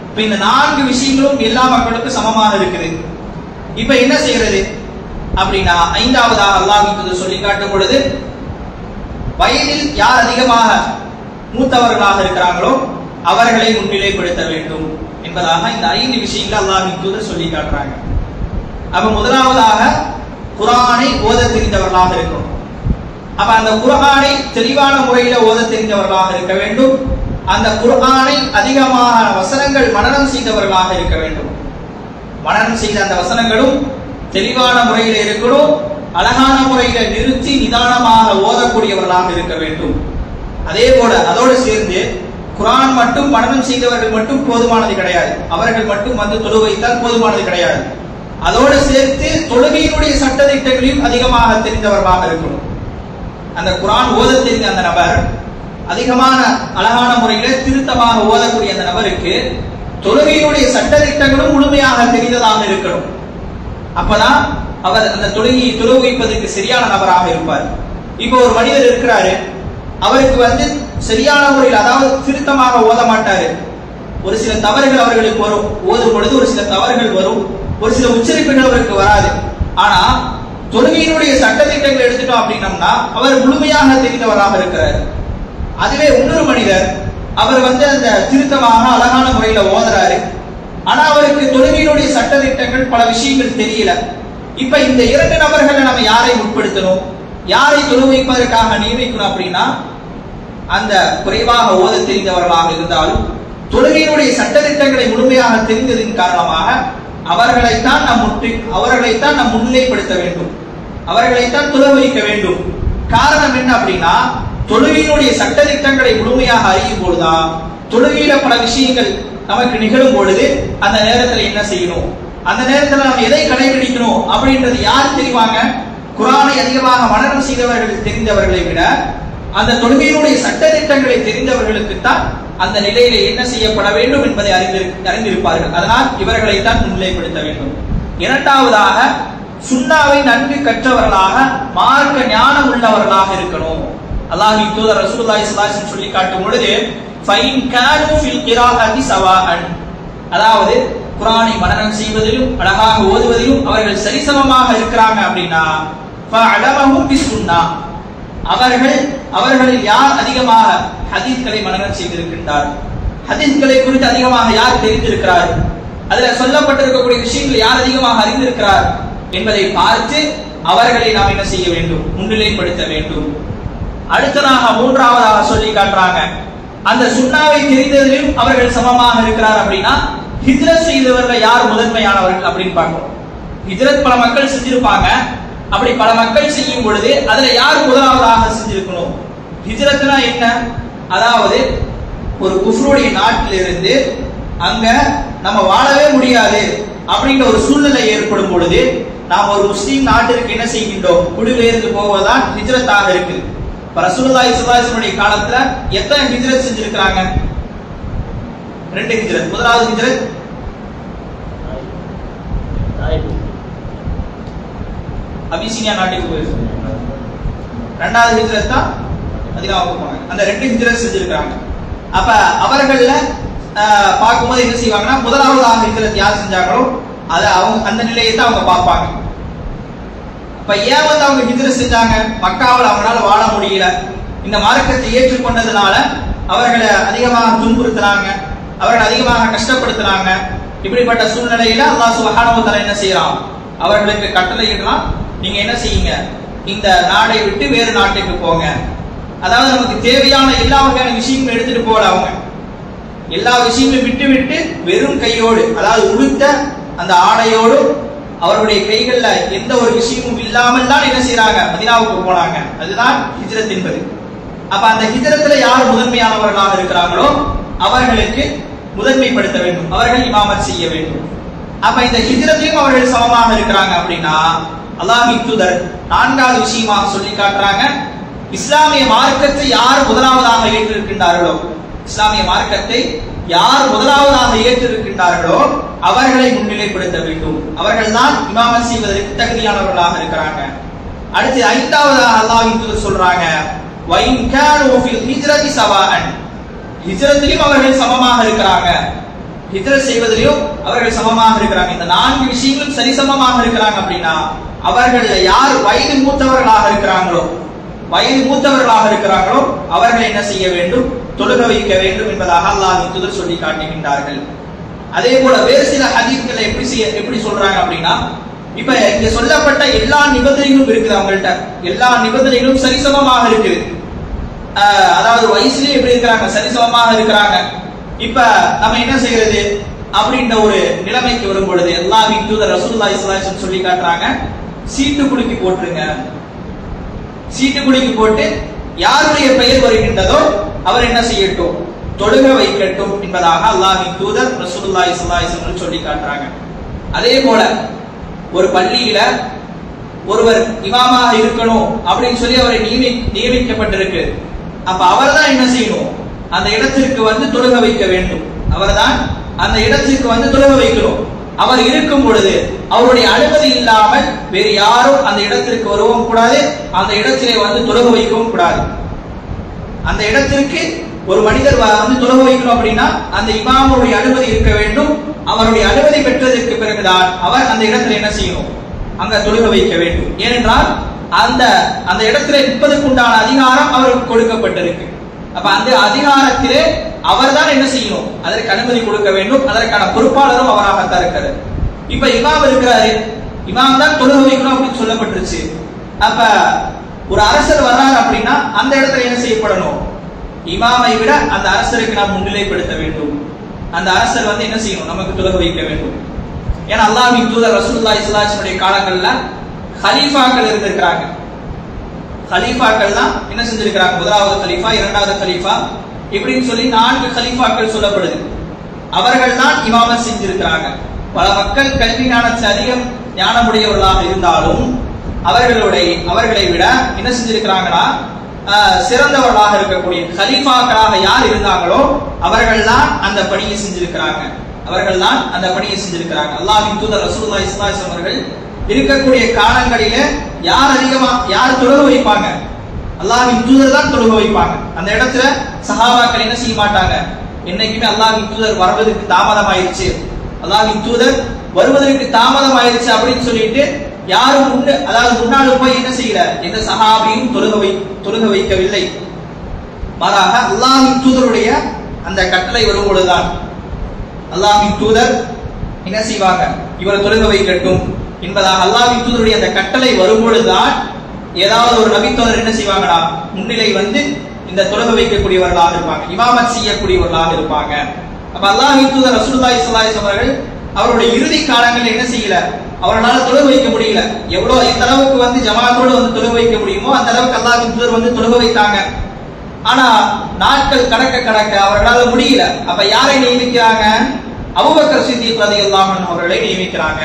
இப்ப இந்த 4 விஷயங்களும் எல்லா மக்களுக்கும் சமமாக இருக்குது. இப்ப என்ன செய்யறது அப்படின்னா, ஐந்தாவதாக அல்லாஹ்வின் தூதர் சொல்லி காட்டும் பொழுது, வயதில் யார் அதிகமாக மூத்தவர்களாக இருக்கிறாங்களோ அவர்களை முன்னிலைப்படுத்த வேண்டும் என்பதாக இந்த 5 விஷயங்களை அல்லாஹ்வின் தூதர் சொல்லி காட்டுறாங்க. அப்ப முதலாவதாக குர்ஆனை ஓத தெரிந்தவர்களாக இருக்கணும். அப்ப அந்த குர்ஆனை தெளிவான முறையில ஓத தெரிந்தவர்களாக இருக்க வேண்டும். அந்த குர்ஆனை அதிகமான வசனங்கள் மனனம் செய்தவர்களாக இருக்க வேண்டும். மனனம் செய்த அந்த வசனங்களும் தெளிவான முறையில இருக்கணும். அழகான முறையில நிறுத்தி நிதானமாக ஓதக்கூடியவர்களாக இருக்க வேண்டும். அதே போல அதோடு சேர்ந்து குர்ஆன் மட்டும் மனனம் செய்தவர்கள் மட்டும் போதுமானது கிடையாது, அவர்கள் மட்டும் வந்து தொழுக வைத்தால் போதுமானது கிடையாது. அதோடு சேர்த்து தொழுகையினுடைய சட்டதிட்டங்களையும் அதிகமாக தெரிந்தவர்களாக இருக்கணும். அந்த குர்ஆன் ஓத தெரிந்த அந்த நபர் அதிகமான அழகான முறையில திருத்தமாக ஓதக்கூடிய அந்த நபருக்கு தொழுகையினுடைய சட்டதிட்டங்களும் முழுமையாக தெரிந்ததாக இருக்கணும். அப்பதான் அவர் அந்த தொழுகையை தொழுக வைப்பதற்கு சரியான நபராக இருப்பார். இப்போ ஒரு மனிதர் இருக்கிறாரு, அவருக்கு வந்து சரியான முறையில், அதாவது திருத்தமாக ஓத மாட்டாரு, ஒரு சில தவறுகள் அவர்களுக்கு வரும், ஓதும் பொழுது ஒரு சில தவறுகள் வரும், ஒரு சில உச்சரிப்புகள் அவருக்கு வராது. ஆனா தொழுகையினுடைய சட்டதிட்டங்கள் எடுத்துட்டோம் அப்படின்னம்னா அவர் முழுமையாக தெரிந்தவராக இருக்கிறார். அதுவே இன்னொரு மனிதர் அவர் அந்த திருத்தமாக அழகான முறையில ஓதுறாரு. ஆனா அவருக்கு தொழுகையினுடைய சட்டதிட்டங்கள் பல விஷயங்கள் தெரியல. இப்ப இந்த 2 நபர்களை நம்ம யாரை உட்படுத்தணும், யாரை தொழு வைப்பதற்காக நியமிக்கணும் அப்படின்னா, அந்த குறைவாக ஓத தெரிந்தவர்களாக இருந்தாலும் தொழுகையினுடைய சட்டதிட்டங்களை முழுமையாக தெரிந்ததின் காரணமாக அவர்களைத்தான் நாம் முன்னிலைப்படுத்த வேண்டும், அவர்களைத்தான் தொழ வைக்க வேண்டும். காரணம் என்ன அப்படின்னா, தொழுகையினுடைய சட்டதிட்டங்களை முழுமையாக அறியும் பொழுதுதான் தொழுகையில பல விஷயங்கள் நமக்கு நிகழும் பொழுது அந்த நேரத்தில் என்ன செய்யணும், அந்த நேரத்தில் நாம் எதை கடைபிடிக்கணும் அப்படின்றது யார் தெரிவாங்க? குர்ஆனை அதிகமாக மனனம் செய்தவர்கள் தெரிந்தவர்களை விட அந்த தொழுகையினுடைய சட்டதிட்டங்களை தெரிந்தவர்களுக்கு தான் அந்த நிலையில என்ன செய்யப்பட வேண்டும் என்பதை அறிந்திருப்பார்கள். அதனால் இவர்களைத்தான் முன்னிலைப்படுத்த வேண்டும். இரண்டாவதாக சுன்னாவை நன்கு கற்றவர்களாக மார்க்க ஞானம் உள்ளவர்களாக இருக்கணும். அல்லாஹ்வின் தூதர் ரசூலுல்லாஹி ஸல்லல்லாஹு அலைஹி வஸல்லம் சொல்லி காட்டும் பொழுது ஃபைன் கானூ ஃபில் கிராஅத்தி சவாஅன், அதாவது குர்ஆனை மனனம் செய்வதிலும் அழகாக ஓதுவதிலும் அவர்கள் சரிசமமாக இருக்கிறாங்க அப்படின்னா ஃபஅலமஹும் பிஸ்ஸுன்னா, அவர்களில் யார் அதிகமாக ஹதீஸ்களை மனனம் செய்திருக்கின்றார், ஹதீஸ்களை குறித்து அதிகமாக யார் தெரிந்திருக்கிறார், அதுல சொல்லப்பட்டிருக்கக்கூடிய விஷயங்கள் யார் அதிகமாக அறிந்திருக்கிறார் என்பதை பார்த்து அவர்களை நாம் என்ன செய்ய வேண்டும், முன்னிலைப்படுத்த வேண்டும். அடுத்ததாக மூன்றாவதாக சொல்லி காட்டுறாங்க, அந்த சுன்னாவை தெரிந்ததிலும் அவர்கள் சமமாக இருக்கிறார் அப்படின்னா ஹிஜ்ரத் செய்தவர்கள் யார் முதன்மையானவர்கள் அப்படின்னு பார்க்கணும். ஹிஜ்ரத் பல மக்கள் செஞ்சிருப்பாங்க, அப்படி பல மக்கள் செய்யும் பொழுது அதுல யார் முதலாவதாக செஞ்சிருக்கணும்? ஹிஜ்ரத்னா என்ன? அதாவது ஒரு குஃப்ருடைய நாட்டிலிருந்து அங்க நம்ம வாழவே முடியாது அப்படின்ற ஒரு சூழ்நிலை ஏற்படும் பொழுது நாம் ஒரு முஸ்லீம் நாட்டிற்கு என்ன செய்கின்றோம், குடிபெயர்ந்து போவதுதான் ஹிஜ்ரத்தாக இருக்கு. ரசூலுல்லாஹி ஸல்லல்லாஹு அலைஹி வஸல்லம் காலத்துல எத்தனை ஹிஜ்ரத் செஞ்சிருக்காங்க? 2 ஹிஜ்ரத். முதலாவது ஹிஜ்ரத் அபிசீனியா நாட்டுக்கு போயிருக்காங்க. 2வது ஹிஜ்ரத் தான் மதீனாவுக்கு போனாங்க. அந்த 2 ஹிஜ்ரத் செஞ்சிருக்காங்க. அப்ப அவர்கள்ல பார்க்கும்போது என்ன செய்வாங்கன்னா, முதலாவதாக ஹிஜ்ரத் யார் செஞ்சாங்களோ அதை அவங்க அந்த நிலையை தான் அவங்க பார்ப்பாங்க. அப்ப ஏன் அவங்க ஹிஜ்ரத் செஞ்சாங்க? மக்காவில் அவங்களால வாழ முடியல, இந்த மார்க்கத்தை ஏற்றுக்கொண்டதுனால அவர்களை அதிகமாக துன்புறுத்துறாங்க, அவர்களை அதிகமாக கஷ்டப்படுத்துறாங்க. இப்படிப்பட்ட சூழ்நிலையில அல்லாஹ் சுப்ஹானஹு வ தஆலா என்ன செய்யறான், அவர்களுக்கு கட்டளையிடலாம், நீங்க என்ன செய்யுங்க, இந்த நாடை விட்டு வேறு நாட்டுக்கு போங்க. அதாவது நமக்கு தேவையான எல்லா வகையான விஷயங்களும் எடுத்துட்டு போல, அவங்க எல்லா விஷயங்களும் விட்டு வெறும் கையோடு, அதாவது உடுத்த அந்த ஆடையோடு அவருடைய கைகள்ல எந்த ஒரு விஷயமும் இல்லாமல் தான் என்ன செய்யறாங்க, மதீனாவுக்கு போனாங்க. அதுதான் ஹிஜ்ரத் என்பது. அப்ப அந்த ஹிஜ்ரத்துல யார் முதன்மையானவர்களாக இருக்கிறாங்களோ அவர்களுக்கு முதன்மைப்படுத்த வேண்டும், அவர்கள் இமாமத் செய்ய வேண்டும். அப்ப இந்த ஹிஜ்ரத்திலும் அவர்கள் சமமாக இருக்கிறாங்க அப்படின்னா அல்லாஹ்வின் தூதர் 4வது விஷயமாக சொல்லி காட்டுறாங்க, இஸ்லாமிய மார்க்கத்தை யார் முதலாவதாக ஏற்றிருக்கின்றார்களோ, இஸ்லாமிய மார்க்கத்தை யார் முதலாவதாக ஏற்றிருக்கின்றார்களோ அவர்களை முன்னிலைப்படுத்த வேண்டும், அவர்கள் தான் இமாமத் செய்வதற்கு தகுதியானவர்களாக இருக்கிறாங்க. அடுத்து 5வதாக அல்லாஹ்வின் தூதர் சொல்றாங்க, வைன் கானூ ஃபில் ஹிஜ்ரத்தி சவாஅன், ஹிஜ்ரத்திலும் அவர்கள் சமமாக இருக்கிறாங்க, ஹிஜ்ரத் செய்வதிலும் அவர்கள் சமமாக இருக்கிறாங்க. இந்த 4 விஷயங்களும் சரிசமமாக இருக்கிறாங்க அப்படின்னா அவர்கள் யார் வயது மூத்தவர்களாக இருக்கிறாங்களோ அவர்கள் என்ன செய்ய வேண்டும், தொழுக வைக்க வேண்டும் என்பதாக அல்லாஹ்வின் தூதர் சொல்லி காட்டுகின்றார்கள். அதே போல வேறு சில ஹதீஸ்களை எப்படி சொல்றாங்க அப்படின்னா, இப்ப இங்க சொல்லப்பட்ட எல்லா நிபந்தனைகளும் இருக்குது, அவங்கள்ட்ட எல்லா நிபந்தனைகளும் சரிசமமாக இருக்குது. அதாவது வயசுலயே எப்படி இருக்கிறாங்க, சரிசமமாக இருக்கிறாங்க. இப்ப நம்ம என்ன செய்யறது அப்படின்ற ஒரு நிலைமைக்கு வரும் பொழுது அல்லாஹ்வின் தூதர் ரசூலுல்லாஹி ஸல்லல்லாஹு அலைஹி வஸல்லம் சொல்லி காட்டுறாங்க, சீட்டு குலுக்கி போட்டுருங்க. சீட்டு குலுக்கி போட்டு யாருடைய பெயர் வருகின்றதோ அவர் என்ன செய்யட்டும், தொழுக வைக்கட்டும் என்பதாக அல்லாஹ்வின் தூதர் ரசூலுல்லாஹி ஸல்லல்லாஹு அலைஹி வஸல்லம் சொல்லி காட்டுறாங்க. அதே போல ஒரு பள்ளியில ஒருவர் இமாமாக இருக்கணும் அப்படின்னு சொல்லி அவரை நியமிக்கப்பட்டிருக்கு. அப்ப அவர் தான் என்ன செய்யணும், அந்த இடத்திற்கு தொழுக வைக்க வேண்டும், அவர்தான் அந்த இடத்திற்கு தொழுக வைக்கணும். அவர் இருக்கும் பொழுது அவருடைய அனுமதி இல்லாமல் வேறு யாரும் அந்த இடத்திற்கு வரவும் கூடாது, அந்த இடத்திலே தொழுக வைக்கவும் கூடாது. அந்த இடத்திற்கு ஒரு மனிதர் தொழுக வைக்கணும் அப்படின்னா அந்த இமாமுடைய அனுமதி இருக்க வேண்டும். அவருடைய அனுமதி பெற்றதற்கு பிறகுதான் அவர் அந்த இடத்துல என்ன செய்யணும், அங்க தொழுக வைக்க வேண்டும். ஏனென்றால் அந்த இடத்துல நிற்பதற்குண்டான அதிகாரம் அவருக்கு கொடுக்கப்பட்டிருக்கு. அப்ப அந்த அதிகாரத்திலே அவர் தான் என்ன செய்யணும், அதற்கு அனுமதி கொடுக்க வேண்டும். அதற்கான பொறுப்பாளரும் அவராகத்தான் இருக்காரு. இப்ப இமாம் இருக்கிறாரு, இமாம் தான் தொழுகை வைக்கணும் அப்படின்னு சொல்லப்பட்டுருச்சு. அப்ப ஒரு அரசர் வர்றாரு அப்படின்னா அந்த இடத்துல என்ன செய்யப்படணும், இமாமை விட அந்த அரசருக்கு நாம் முன்னிலைப்படுத்த வேண்டும். அந்த அரசர் வந்து என்ன செய்யணும், நமக்கு தொழுகை வைக்க வேண்டும். ஏன்னா அல்லாஹ்வின் தூதர் ரசூலுல்லாஹி ஸல்லல்லாஹு அலைஹி வஸல்லம் காலங்கள்ல கலீஃபாக்கள் இருந்திருக்கிறாங்க. கலீஃபாக்கள் தான் என்ன செஞ்சிருக்கிறாங்க, முதலாவது கலீஃபா, இரண்டாவது கலீஃபா இப்படின்னு சொல்லி 4 கலீஃபாக்கள் சொல்லப்படுது. அவர்கள் தான் இமாமத் செஞ்சிருக்கிறாங்க. பல மக்கள் கல்வி ஞானத்தில் அதிகம் ஞானமுடையவர்களாக இருந்தாலும் அவர்களை விட என்ன செஞ்சிருக்கிறாங்கன்னா சிறந்தவர்களாக இருக்கக்கூடிய கலீஃபாக்களாக யார் இருந்தாங்களோ அவர்கள் தான் அந்த பணியை செஞ்சிருக்கிறாங்க. அல்லாஹ்வின் தூதர் ரசூலுல்லாஹி ஸல்லல்லாஹு அலைஹி வஸல்லம் அவர்கள் இருக்கக்கூடிய காலங்களிலே யார் தொழுகை வைப்பாங்க, அல்லாஹ்வின் தூதர் தான் தொழுகை வைப்பாங்க. அந்த இடத்துல சஹாபாக்கள் என்ன செய்ய மாட்டாங்க, என்னைக்குமே அல்லாஹ்வின் தூதர் வருவதற்கு தாமதம் ஆயிடுச்சு, அல்லாஹ்வின் தூதர் வருவதற்கு தாமதம் ஆயிடுச்சு அப்படின்னு சொல்லிட்டு யாரும் முன்னாடி போய் என்ன செய்யல, எந்த சஹாபியும் தொழுகை வைக்கவில்லை. மாறாக அல்லாஹ்வின் தூதருடைய அந்த கட்டளை வரும் பொழுதுதான் அல்லாஹ்வின் தூதர் என்ன செய்வாங்க, இவர் தொழுகை வைக்கட்டும் என்பதாக அல்லாஹ்வின் தூதருடைய அந்த கட்டளை வரும் பொழுதுதான் ஏதாவது ஒரு நபித்தோழர் என்ன செய்வாங்கடா, முன்னிலை வந்து இந்த தொழுகை வைக்கக்கூடியவர்களாக இருப்பாங்க, இமாமத் செய்யக்கூடியவர்களாக இருப்பாங்க. அப்ப அல்லாஹ்வின் தூதர் ரசூலுல்லாஹி ஸல்லல்லாஹு அலைஹி வஸல்லம் அவர்கள் அவருடைய இறுதி காலங்களில் என்ன செய்யல, அவரால் தொழுகை வைக்க முடியல. எந்த அளவுக்கு வந்து ஜமாத்தோடு வந்து தொழுகை வைக்க முடியுமோ அந்த அளவுக்கு அல்லாஹ்வின் தூதர் வந்து தொழுகை வைத்தாங்க. ஆனா நாட்கள் கடக்க அவர்களால் முடியல. அப்ப யாரை நியமிக்கிறாங்க, அபூபக்கர் சித்திக் ரலியல்லாஹு அன்ஹு அவர்களை நியமிக்கிறாங்க.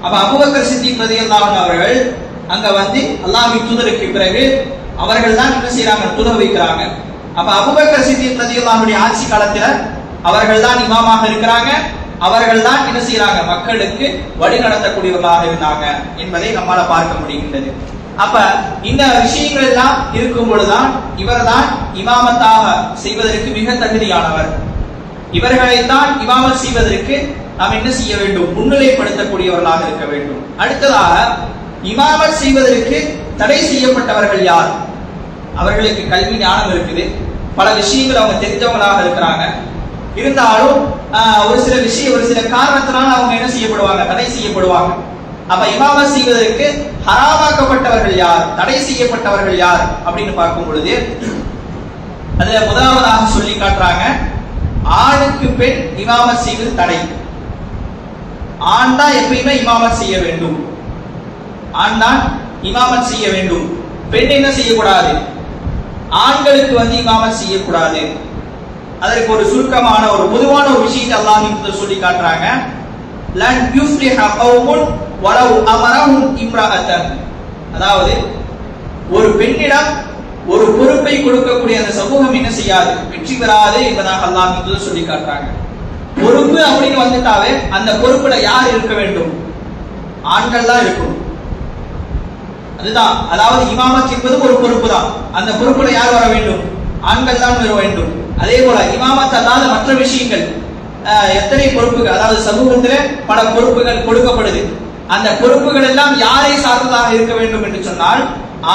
அப்ப அபூபக்கர் சித்திக் ரலியல்லாஹு அன்ஹு அவர்கள் அங்க வந்து அல்லாஹ்வின் தூதருக்கு பிறகு அவர்கள் தான் என்ன செய்யறாங்க, தொழுகை வைக்கிறாங்க. அப்ப அபூபக்கர் சித்திக் ரலியல்லாஹு அன்ஹு ஆட்சி காலத்துல அவர்கள் தான் இமாமாக இருக்கிறாங்க. அவர்கள் தான் என்ன செய்யறாங்க, மக்களுக்கு வழி நடத்தக்கூடியவர்களாக இருந்தாங்க என்பதை நம்மால பார்க்க முடிகின்றது. அப்ப இந்த விஷயங்கள் எல்லாம் இருக்கும் பொழுதுதான் இவர்தான் இமாமத்தாக செய்வதற்கு மிக தகுதியானவர். இவர்களைத்தான் இமாமத் செய்வதற்கு நாம் என்ன செய்ய வேண்டும், முன்னிலைப்படுத்தக்கூடியவர்களாக இருக்க வேண்டும். அடுத்ததாக இமாமத் செய்வதற்கு தடை செய்யப்பட்டவர்கள் யார், அவர்களுக்கு கல்வி ஞானம் இருக்குது, பல விஷயங்கள் அவங்க தெரிஞ்சவங்களாக இருக்கிறாங்க. இருந்தாலும் ஒரு சில காரணத்தினால அவங்க என்ன செய்யப்படுவாங்க, தடை செய்யப்படுவாங்க. அப்ப இமாமத் செய்வதற்கு ஹராமாக்கப்பட்டவர்கள் யார், தடை செய்யப்பட்டவர்கள் யார் அப்படின்னு பார்க்கும் பொழுது அதுல முதலாவதாக சொல்லி காட்டுறாங்க, ஆணுக்கு பெண் இமாமத் செய்வது தடை. ஆண் தான் எப்பயுமே இமாமத் செய்ய வேண்டும், ஆண் தான் இமாமத் செய்ய வேண்டும். பெண் என்ன செய்யக்கூடாது, ஆண்களுக்கு வந்து இமாமத் செய்யக்கூடாது. அதற்கு ஒரு சுருக்கமான ஒரு பொதுவான ஒரு விஷயத்தை அல்லாஹ் சொல்லி காட்டுறாங்க, லன் யுஃப்லிஹ கௌமுன் வலவ் அமரஹும் இம்ரஅத்தன். அதாவது ஒரு பெண்ணிடம் ஒரு பொறுப்பை கொடுக்கக்கூடிய அந்த சமூகம் என்ன செய்யாது, வெற்றி பெறாது என்பதாக அல்லாஹ் சொல்லி காட்டுறாங்க. பொறுப்பு அப்படின்னு வந்துட்டாவே அந்த பொறுப்புல யார் இருக்க வேண்டும், ஆண்கள் தான் இருக்கணும். அதுதான், அதாவது இமாமத் என்பது ஒரு பொறுப்பு தான், அந்த பொறுப்புல யார் வர வேண்டும், ஆண்கள் தான் வர வேண்டும். அதே போல இமாமத் அல்லாத மற்ற விஷயங்கள் எத்தனை பொறுப்புகள், அதாவது சமூகத்திலே பல பொறுப்புகள் கொடுக்கப்படுது. அந்த பொறுப்புகள் எல்லாம் யாரை சார்ந்ததாக இருக்க வேண்டும் என்று சொன்னால்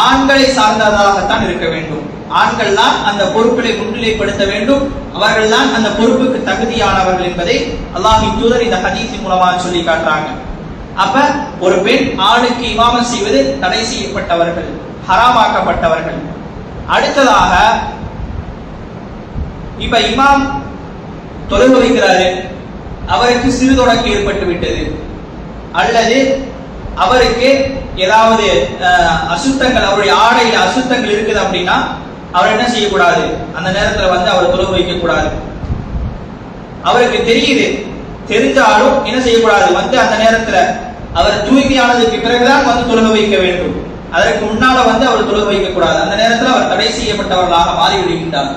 ஆண்களை சார்ந்ததாகத்தான் இருக்க வேண்டும். ஆண்கள் தான் அந்த பொறுப்பினை முன்னிலைப்படுத்த வேண்டும், அவர்கள் தான் அந்த பொறுப்புக்கு தகுதியானவர்கள் என்பதை அல்லாஹ்வின் தூதர் இந்த ஹதீஸின் மூலமாக சொல்லி காட்டுறாங்க. அப்ப ஒரு பெண் ஆணுக்கு இமாமத் செய்வது தடை செய்யப்பட்டவர்கள், ஹராமாக்கப்பட்டவர்கள். அடுத்ததாக இப்ப இமாம் தொழுகை வைக்கிறாரு, அவருக்கு சிறு தொடக்கு ஏற்பட்டு விட்டது, அல்லது அவருக்கு ஏதாவது அசுத்தங்கள், அவருடைய ஆடையில அசுத்தங்கள் இருக்குது அப்படின்னா அவர் என்ன செய்யக்கூடாது, அந்த நேரத்துல வந்து அவர் தொழுகை வைக்க கூடாது. அவருக்கு தெரியுது, தெரிஞ்சாலும் என்ன செய்யக்கூடாது, வந்து அந்த நேரத்துல அவர் தூய்மையானதுக்கு பிறகுதான் வந்து தொழுகை வைக்க வேண்டும். அதற்கு முன்னால வந்து அவர் தொழுகை வைக்க கூடாது. அந்த நேரத்தில் அவர் தடை செய்யப்பட்டவர்களாக மாறிவிடுகின்றார்.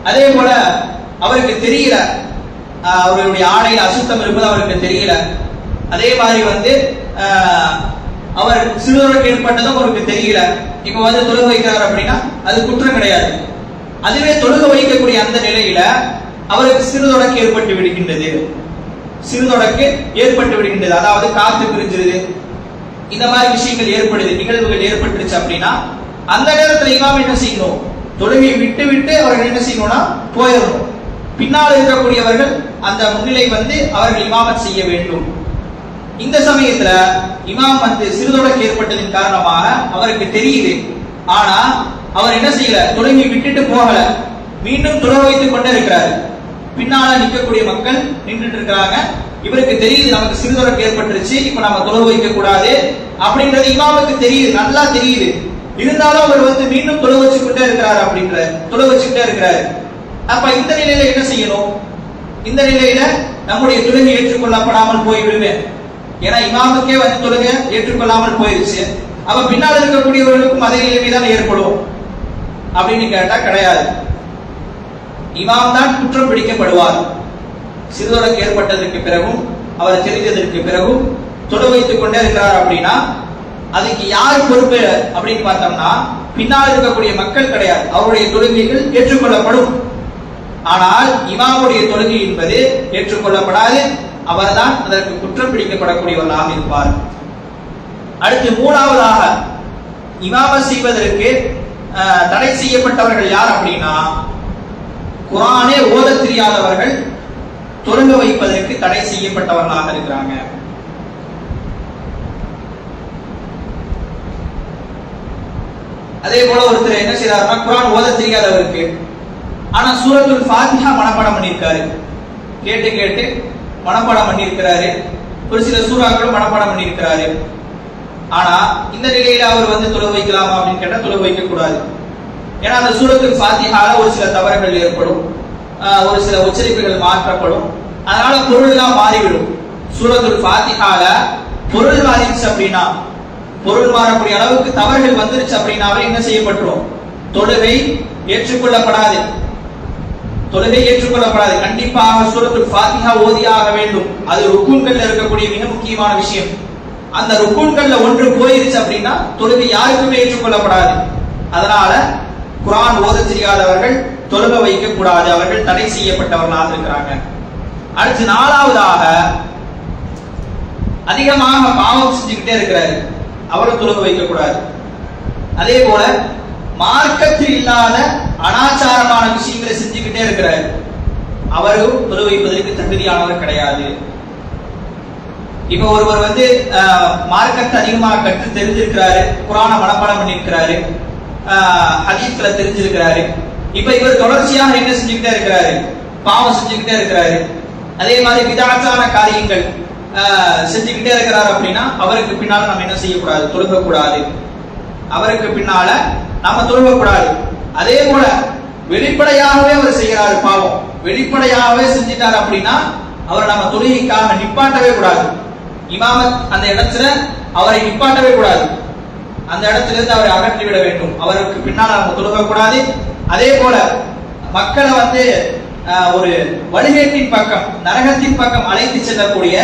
அதே போல அவருக்கு தெரியல, அவருடைய ஆடையில் அசுத்தம் இருப்பது அவருக்கு தெரியல. அதே மாதிரி வந்து அவர் சிறுவருக்கு ஏற்பட்டதும் அவருக்கு தெரியல. இப்ப வந்து தொழுகை வைக்கிறார் அப்படின்னா அது குற்றம் கிடையாது. அதுவே தொழுகை வைக்கக்கூடிய அந்த நிலையில அவருக்கு சிறுதொடக்கு ஏற்பட்டு விடுகின்றது, அதாவது காத்து பிரிஞ்சிருது, இந்த மாதிரி விஷயங்கள் ஏற்படுது, நிகழ்வுகள் ஏற்பட்டுருச்சு அப்படின்னா அந்த நேரத்துல இமாம் என்ன செய்யணும், தொழுகை விட்டு விட்டு அவர்கள் என்ன செய்யணும்னா போயிடணும். பின்னால் இருக்கக்கூடியவர்கள் அந்த முன்னிலை அவர்கள் இமாமத் செய்ய வேண்டும். இந்த சமயத்துல இமாம் சிறுதொடக்கு ஏற்பட்டதின் காரணமாக அவருக்கு தெரியுது. ஆனா அவர் என்ன செய்யல, தொழுகை விட்டுட்டு போகல, மீண்டும் தொழ வைத்துக் கொண்டே இருக்கிறாரு. பின்னால நிற்கக்கூடிய மக்கள் நின்றுட்டு இருக்கிறாங்க. இவருக்கு தெரியுது நமக்கு சிறுதொடக்கு ஏற்பட்டுருச்சு, இப்ப நம்ம தொழ வைக்க கூடாது அப்படின்றது இமாமுக்கு தெரியுது, நல்லா தெரியுது. இருந்தாலும் அவர் மீண்டும் தொழ வச்சுக்கிட்டே இருக்கிறாரு, தொழ வச்சுக்கிட்டே இருக்கிறாரு. அப்ப இந்த நிலையில என்ன செய்யணும்? இந்த நிலையில நம்முடைய தொழுகை ஏற்றுக்கொள்ளப்படாமல் போய்விடுவேன். ஏன்னா இமாமுக்கே தொழுகை ஏற்றுக்கொள்ளாமல் போயிருச்சு. அப்ப பின்னால் இருக்கக்கூடியவர்களுக்கும் அதே நிலைமைதான் ஏற்படும் அப்படின்னு கேட்டா கிடையாது. இமாம் தான் குற்றம் பிடிக்கப்படுவார். சிறுதொடக்கு ஏற்பட்டதற்கு பிறகும் அவர் தெரிந்ததற்கு பிறகும் தொழ வைத்துக் கொண்டே இருக்கிறார் அப்படின்னா அதுக்கு யார் பொறுப்பு அப்படின்னு பார்த்தோம்னா பின்னால் இருக்கக்கூடிய மக்கள் கிடையாது. அவருடைய தொழுகைகள் ஏற்றுக்கொள்ளப்படும். ஆனால் இமாமுடைய தொழுகை என்பது ஏற்றுக்கொள்ளப்படாது. அவர்தான் அதற்கு குற்றம் பிடிக்கப்படக்கூடியவர்களாக இருப்பார். அடுத்து மூணாவதாக இமாமத் செய்வதற்கு தடை செய்யப்பட்டவர்கள் யார் அப்படின்னா குர்ஆனே ஓத தெரியாதவர்கள் தொழுக வைப்பதற்கு தடை செய்யப்பட்டவர்களாக இருக்கிறாங்க. அதே போல ஒருத்தர் என்ன செய்யறாருன்னா குர்ஆன் ஓத தெரியாதவருக்கு ஆனா சூரத்துல் ஃபாத்திஹா மனப்பாடம் பண்ணியிருக்காரு. கேட்டு கேட்டு மனப்பாடம் பண்ணியிருக்கிறாரு. ஒரு சில சூறாக்களும் மனப்பாடம் பண்ணியிருக்கிறாரு. ஆனா இந்த நிலையில அவர் தொழ வைக்கலாமா அப்படின்னு கேட்டா தொழ வைக்க கூடாது. ஏன்னா அந்த சூரத்துல் ஃபாத்திஹால ஒரு சில தவறுகள் ஏற்படும், ஒரு சில உச்சரிப்புகள் மாற்றப்படும். அதனால பொருள் எல்லாம் மாறிவிடும். சூரத்துல் ஃபாத்திஹால பொருள் மாறிடுச்சு அப்படின்னா, பொருள் மாறக்கூடிய அளவுக்கு தவறுகள் வந்துருச்சு அப்படின்னாவே என்ன செய்யப்பட்டுரும்? தொழுகை ஏற்றுக்கொள்ளப்படாது. தொழுகை ஏற்றுக்கொள்ளப்படாது. கண்டிப்பாக சூரத்துல் ஃபாத்திஹா ஓதியாக வேண்டும். அது ருக்குன்கள்ல இருக்கக்கூடிய மிக முக்கியமான விஷயம். அந்த ருக்குன்கள்ல ஒன்று போயிருச்சு அப்படின்னா தொழுகை யாருக்குமே ஏற்றுக்கொள்ளப்படாது. அதனால குர்ஆன் ஓத தெரியாதவர்கள் தொழுக வைக்க கூடாது. அவர்கள் தடை செய்யப்பட்டவர்களாக இருக்கிறாங்க. அடுத்து நாலாவதாக அதிகமாக பாவம் செஞ்சுக்கிட்டே இருக்கிறாரு, அவரும் தொழுக வைக்க கூடாது. அதே போல மார்க்கத்தில் இல்லாத அனாச்சாரமான விஷயங்களை செஞ்சுக்கிட்டே இருக்கிறார், அவரும் தொழ வைப்பதற்கு தகுதியானவர் கிடையாது. இப்ப ஒருவர் மார்க்கத்தை அதிகமாக கற்று தெரிஞ்சிருக்கிறாரு, குர்ஆனை மனப்பாடம் பண்ணியிருக்கிறாரு, ஹதீஸ்ல தெரிஞ்சிருக்கிறாரு. இப்ப இவர் தொடர்ச்சியாக என்ன செஞ்சுக்கிட்டே இருக்கிறாரு? பாவம் செஞ்சுக்கிட்டே இருக்கிறாரு. அதே மாதிரி விதாச்சார காரியங்கள் செஞ்சுக்கிட்டே இருக்கிறாரு அப்படின்னா அவருக்கு பின்னால நம்ம என்ன செய்யக்கூடாது? தொழுக கூடாது. அவருக்கு பின்னால நாம தொழுக கூடாது. அதே போல வெளிப்படையாகவே அவர் செய்யறாரு பாவம், வெளிப்படையாகவே செஞ்சிட்டாரு அப்படின்னா அவர் நம்ம தொழுகைக்காக நிப்பாட்டவே கூடாது. இமாமத் அந்த இடத்துல அவரை நிப்பாட்டவே கூடாது. அந்த இடத்துல இருந்து அவரை அகற்றிவிட வேண்டும். அவருக்கு பின்னால் நம்ம தொழுக கூடாது. அதே போல மக்களை ஒரு வழிகேட்டின் பக்கம், நரகத்தின் பக்கம் அழைத்து செல்லக்கூடிய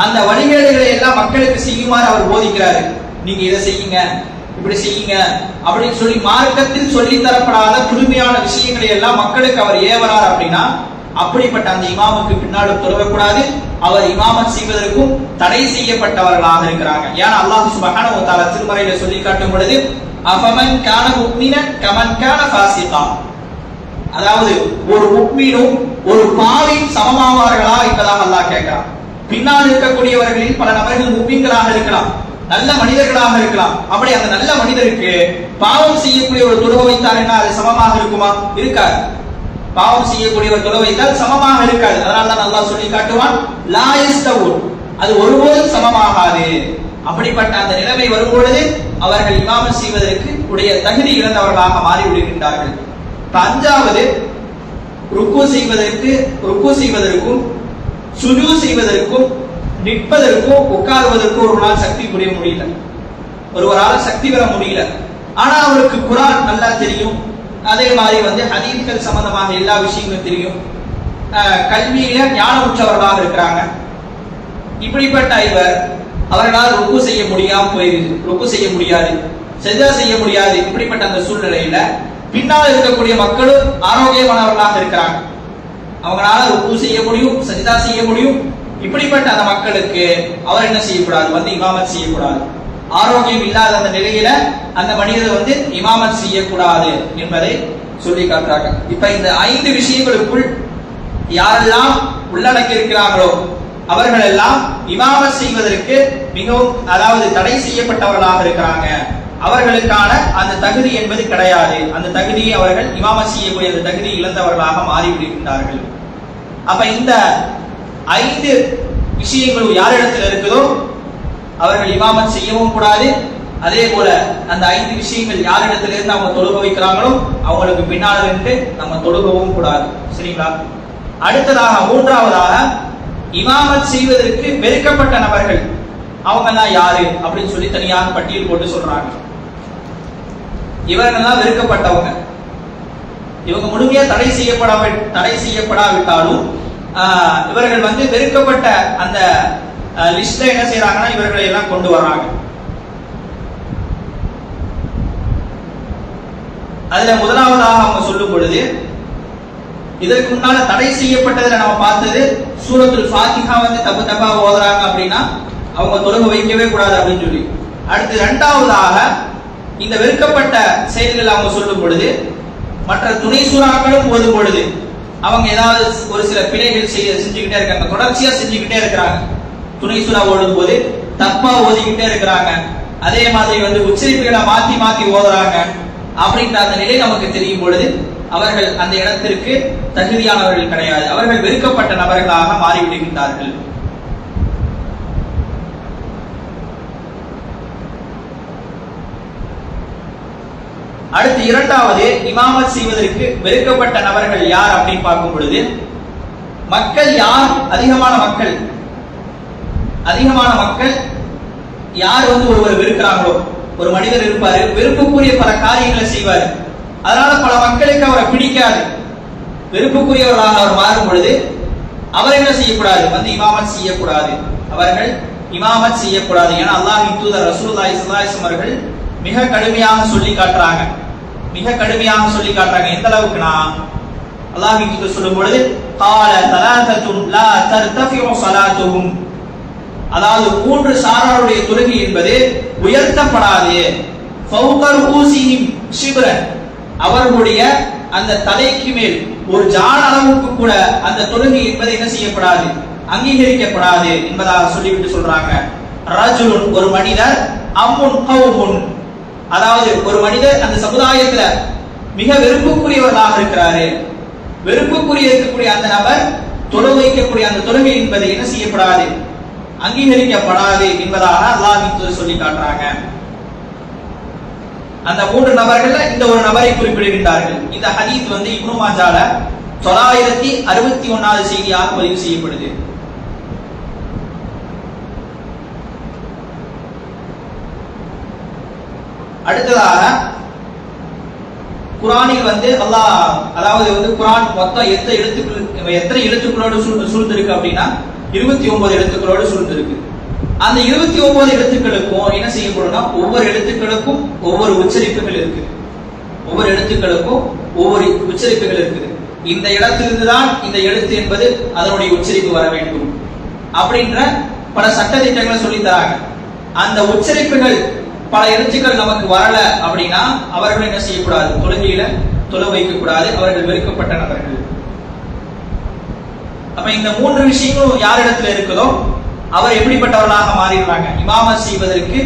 அந்த வழிகேடுகளை எல்லாம் மக்களுக்கு செய்யுமாறு அவர் போதிக்கிறாரு. நீங்க இதை செய்யுங்க, இப்படி செய்யுங்க அப்படின்னு சொல்லி மார்க்கத்தில் சொல்லி தரப்படாத புதுமையான விஷயங்களை எல்லாம் மக்களுக்கு அவர் ஏவரார் அப்படின்னா அப்படிப்பட்ட அந்த இமாமுக்கு பின்னாலும் தொழக்கூடாது. அவர் இமாமத் செய்வதற்கும் தடை செய்யப்பட்டவர்களாக இருக்கிறாங்க. ஏன்னா அல்லாஹ் சுப்ஹானஹு வ தஆலா திருமறையில சொல்லி காட்டும் பொழுது அஃபமன் கான முஃமினன் கமன் கான ஃபாசிகா, அதாவது ஒரு முஃமினும் ஒரு பாவியும் சமமாவார்களா என்பதாக அல்லாஹ் கேட்கிறான். பின்னால் இருக்கக்கூடியவர்களில் பல நபர்கள் முஃமின்களாக இருக்கலாம், நல்ல மனிதர்களாக இருக்கலாம். அப்படி அந்த நல்ல மனிதருக்கு பாவம் செய்யக்கூடிய ஒரு தொழுக வைத்தார் என்ன அது சமமாக இருக்குமா? இருக்காது. பாவம் செய்யக்கூடியவர் தொழ வைத்தால் சமமாக இருக்காது. அதனால்தான் அல்லாஹ் சொல்லி காட்டுவான் லா யஸ்தவுன், அது ஒருபோதும் சமமாகாது. அப்படிப்பட்ட அந்த நிலைமை வரும்பொழுது அவர்கள் இமாமத் செய்வதற்கு உடைய தகுதி இழந்தவர்களாக மாறிவிடுகின்றார்கள். அஞ்சாவது ருக்கு செய்வதற்கும் சுஜூத் செய்வதற்கும் நிற்பதற்கும் உட்காருவதற்கும் ஒரு நாள் சக்தி புரிய முடியல, ஒருவரால் சக்தி பெற முடியல. ஆனா அவருக்கு குர்ஆன் நல்லா தெரியும், அதே மாதிரி ஹதீஸ்கள் சம்பந்தமாக எல்லா விஷயங்களும் தெரியும், கல்வியில ஞானமுற்றவர்களாக இருக்கிறாங்க. இப்படிப்பட்ட இவர் அவர்களால் ருக்கு செய்ய முடியாம போயிருது, ருக்கு செய்ய முடியாது, சஜ்தா செய்ய முடியாது. இப்படிப்பட்ட அந்த சூழ்நிலையில பின்னால் இருக்கக்கூடிய மக்களும் ஆரோக்கியமானவர்களாக இருக்கிறாங்க, அவங்களால ருக்கு செய்ய முடியும், சஜ்தா செய்ய முடியும். இப்படிப்பட்ட அந்த மக்களுக்கு அவர் என்ன செய்யக்கூடாது? இமாமத் செய்யக்கூடாது. ஆரோக்கியம் இல்லாத அந்த நிலையில அந்த மனிதர் இமாமத் செய்யக்கூடாது என்பதை சொல்லி காட்டுறாங்க. இப்ப இந்த 5 விஷயங்களுக்குள் யாரெல்லாம் உள்ளடக்கி இருக்கிறார்களோ அவர்கள் எல்லாம் இமாமத் செய்வதற்கு மிகவும் அதாவது தடை செய்யப்பட்டவர்களாக இருக்கிறாங்க. அவர்களுக்கான அந்த தகுதி என்பது கிடையாது. அந்த தகுதியை அவர்கள் இமாமத் செய்யக்கூடிய அந்த தகுதி இழந்தவர்களாக மாறிவிடுகின்றார்கள். அப்ப இந்த 5 விஷயங்களும் யாரிடத்தில் இருக்குதோ அவர்கள் இமாமத் செய்யவும் கூடாது. அதே போல அந்த 5 விஷயங்கள் யாரிடத்திலிருந்து அவங்க தொழுக வைக்கிறாங்களோ அவங்களுக்கு பின்னால் இருந்து நம்ம தொழுகவும் கூடாது. சரிங்களா? அடுத்ததாக 3வதாக இமாமத் செய்வதற்கு வெறுக்கப்பட்ட நபர்கள் அவங்கெல்லாம் யாரு அப்படின்னு சொல்லி தனியாக பட்டியல் போட்டு சொல்றாங்க. இவர்கள்லாம் வெறுக்கப்பட்டவங்க. இவங்க முழுமையா தடை செய்யப்படாவிட்டாலும் இவர்கள் வெறுக்கப்பட்ட அந்த லிஸ்ட்ல என்ன செய்யறாங்கன்னா இவர்களை எல்லாம் கொண்டு வர்றாங்க. அதுல முதலாவதாக அவங்க சொல்லும் பொழுது இதற்கு முன்னால தடை செய்யப்பட்டதுல நம்ம பார்த்தது சூரத்துல் ஃபாத்திஹா தப்பு தப்பா ஓதுறாங்க அப்படின்னா அவங்க தொழுக வைக்கவே கூடாது அப்படின்னு சொல்லி. அடுத்து 2வதாக இந்த வெறுக்கப்பட்ட செயல்கள் அவங்க சொல்லும் பொழுது மற்ற துணை சூறாக்களும் ஓதும் பொழுது அவங்க ஏதாவது ஒரு சில பிழைகள் செஞ்சுக்கிட்டே இருக்காங்க, தொடர்ச்சியா செஞ்சுக்கிட்டே இருக்கிறாங்க. துணை சூறா ஓடும் போது தப்பா ஓதிக்கிட்டே இருக்கிறாங்க. அதே மாதிரி உச்சரிப்புகளை மாத்தி மாத்தி ஓதுறாங்க. அப்படின்ற அந்த நிலை நமக்கு தெரியும் பொழுது அவர்கள் அந்த இடத்திற்கு தகுதியானவர்கள் கிடையாது. அவர்கள் வெறுக்கப்பட்ட நபர்களாக மாறிவிடுகின்றார்கள். அடுத்து 2வது இமாமத் செய்வதற்கு வெறுக்கப்பட்ட நபர்கள் யார் அப்படின்னு பார்க்கும் பொழுது மக்கள் யார் அதிகமான மக்கள் யார் ஒருவர் வெறுக்கிறாங்களோ, ஒரு மனிதர் இருப்பாரு, வெறுப்புக்குரிய பல காரியங்களை செய்வார். அதனால பல மக்களுக்கு அவரை பிடிக்காது. வெறுப்புக்குரியவர்களாக அவர் மாறும் பொழுது அவர் என்ன செய்யக்கூடாது? இமாமத் செய்யக்கூடாது. அவர்கள் இமாமத் செய்யக்கூடாது. ஏன்னா அல்லாஹ்வின் தூதர் ரசூலுல்லாஹி ஸல்லல்லாஹு அலைஹி வஸல்லம் அவர்கள் மிக கடுமையாக சொல்லி காட்டுறாங்க. எந்த அளவுக்குனா அல்லாஹ்வின் தூதர் சொல்லும் பொழுது قال ثلاثه لا ترتفع صلاتهم, அதாவது 3 சாராருடைய தொழுகை என்பது உயர்த்தப்படாது. فوق رؤوسهم شبرا, அவர்களுடைய அந்த தலைக்கு மேல் ஒரு ஜான் அளவுக்கு கூட அந்த தொழுகை என்பது என்ன செய்யப்படாது, அங்கீகரிக்கப்படாது என்பதாக சொல்லிவிட்டு சொல்றாங்க. ரஜுலுன், ஒரு மனிதர், அம்முன் கௌமுன், அதாவது ஒரு மனிதர் அந்த சமுதாயத்துல மிக வெறுப்புக்குரியவர்களாக இருக்கிறாரு. வெறுப்புக்குரிய இருக்கக்கூடிய அந்த நபர் தொழு வைக்கக்கூடிய அந்த தொழுகை என்பது என்ன செய்யப்படாது, அங்கீகரிக்கப்படாது என்பதாக அல்லாஹ்வின் தூதர் சொல்லி காட்டுறாங்க. அந்த 3 நபர்கள்ல இந்த ஒரு நபரை குறிப்பிடுகின்றார்கள். இந்த ஹதீஸ் இப்னு மாஜால 961வது செய்தியாக பதிவு செய்யப்படுது. அடுத்ததாக குர்ஆனில் அல்லாஹ் அதாவது குர்ஆன் மொத்தம் எத்தனை எழுத்துக்களோடு சூழ்ந்திருக்கு அப்படின்னா 29 எழுத்துக்களோடு சூழ்ந்திருக்கு. அந்த 29 எழுத்துக்களுக்கும் என்ன செய்யப்படும்னா ஒவ்வொரு எழுத்துக்களுக்கும் ஒவ்வொரு உச்சரிப்புகள் இருக்கு. இந்த இடத்திலிருந்து தான் இந்த எழுத்து என்பது அதனுடைய உச்சரிப்பு வர வேண்டும் அப்படின்ற பல சட்டதிட்டங்களை சொல்லி தராங்க. அந்த உச்சரிப்புகள் பல எழுத்துக்கள் நமக்கு வரல அப்படின்னா அவர்கள் என்ன செய்யக்கூடாது, தொழுகையில தொழ வைக்க கூடாது. அவர்கள் வெறுக்கப்பட்ட நபர்கள். அப்ப இந்த 3 விஷயங்களும் யாரிடத்துல இருக்குதோ அவர் எப்படிப்பட்டவர்களாக மாறிடுறாங்க, இமாமத் செய்வதற்கு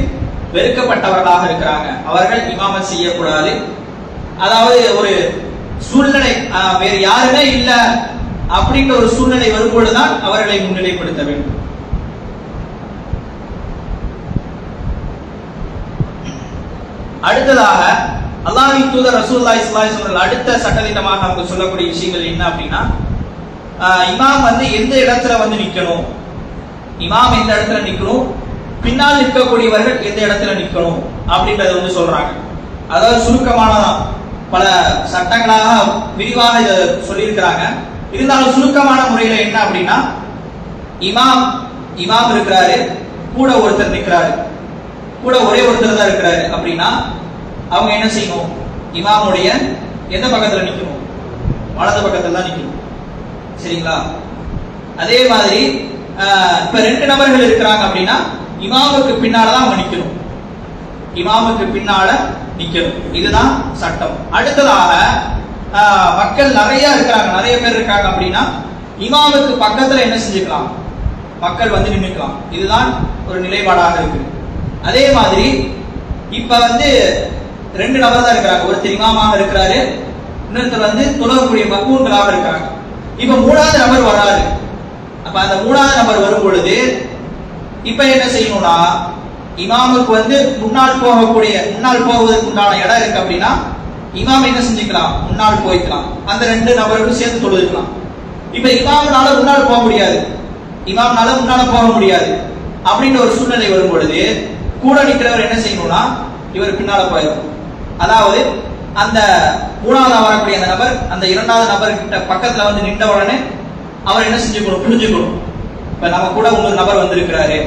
வெறுக்கப்பட்டவர்களாக இருக்கிறாங்க. அவர்கள் இமாமத் செய்யக்கூடாது. அதாவது ஒரு சூழ்நிலை வேறு யாருமே இல்ல அப்படின்ற ஒரு சூழ்நிலை வரும்பொழுதுதான் அவர்களை முன்னிலைப்படுத்த வேண்டும். அடுத்ததாக அல்லாஹ்வின் தூதர் ரசூலுல்லாஹி ஸல்லல்லாஹு அலைஹி வஸல்லம் அடுத்த சட்டதிட்டமாக அவங்க சொல்லக்கூடிய விஷயங்கள் என்ன அப்படின்னா, இமாம் எந்த இடத்துல நிக்கணும், இமாம் எந்த இடத்துல நிக்கணும், பின்னால் நிற்கக்கூடியவர்கள் எந்த இடத்துல நிக்கணும் அப்படின்றத சொல்றாங்க. அதாவது சுருக்கமானதான், பல சட்டங்களாக விரிவாக இதை சொல்லியிருக்கிறாங்க. இருந்தாலும் சுருக்கமான முறையில என்ன அப்படின்னா, இமாம் இருக்கிறாரு, கூட ஒருத்தர் நிற்கிறாரு, கூட ஒரே ஒருத்தர் தான் இருக்கிறாரு அப்படின்னா அவங்க என்ன செய்யணும், இமாமுடைய எந்த பக்கத்துல நிக்கணும், வலது பக்கத்துல தான் நிக்கணும். சரிங்களா? அதே மாதிரி இப்ப 2 நபர்கள் இருக்கிறாங்க அப்படின்னா இமாமுக்கு பின்னாலதான் அவங்க நிக்கணும். இதுதான் சட்டம். அடுத்ததாக மக்கள் நிறைய இருக்காங்க, நிறைய பேர் இருக்காங்க அப்படின்னா இமாமுக்கு பக்கத்துல என்ன செஞ்சுக்கலாம், மக்கள் வந்து நின்றுக்கலாம். இதுதான் ஒரு நிலைப்பாடாக இருக்கு. அதே மாதிரி இப்ப வந்து 2 நபர் தான் இருக்கிறாங்க. ஒருத்தர் இமாமாக இருக்கிறாரு, இன்னொருத்தர் வந்து தொழக்கூடிய மக்மூன்களாக இருக்காங்க. இப்ப 3வது நபர் வராரு. அப்ப அந்த 3வது நபர் வரும் பொழுது இப்ப என்ன செய்யணும்னா, இமாமுக்கு வந்து முன்னால் போவதற்கு உண்டான இடம் இருக்கு அப்படின்னா இமாம் என்ன செஞ்சுக்கலாம், முன்னால் போய்க்கலாம். அந்த 2 நபர்களும் சேர்ந்து தொழுதுக்கலாம். இப்ப இமாம்னால முன்னால் போக முடியாது, அப்படின்ற ஒரு சூழ்நிலை வரும் பொழுது கூட நிற்கிறவர் என்ன செய்யணும்னா, இவர் பின்னால போயிடும். அதாவது அந்த 3வது வரக்கூடிய அந்த நபர் அந்த 2வது நபர் கிட்ட பக்கத்துல வந்து நின்ற உடனே அவர் என்ன செஞ்சுக்கணும், புரிஞ்சுக்கணும். இப்ப நம்ம கூட இன்னொரு நபர் வந்திருக்கிறாரு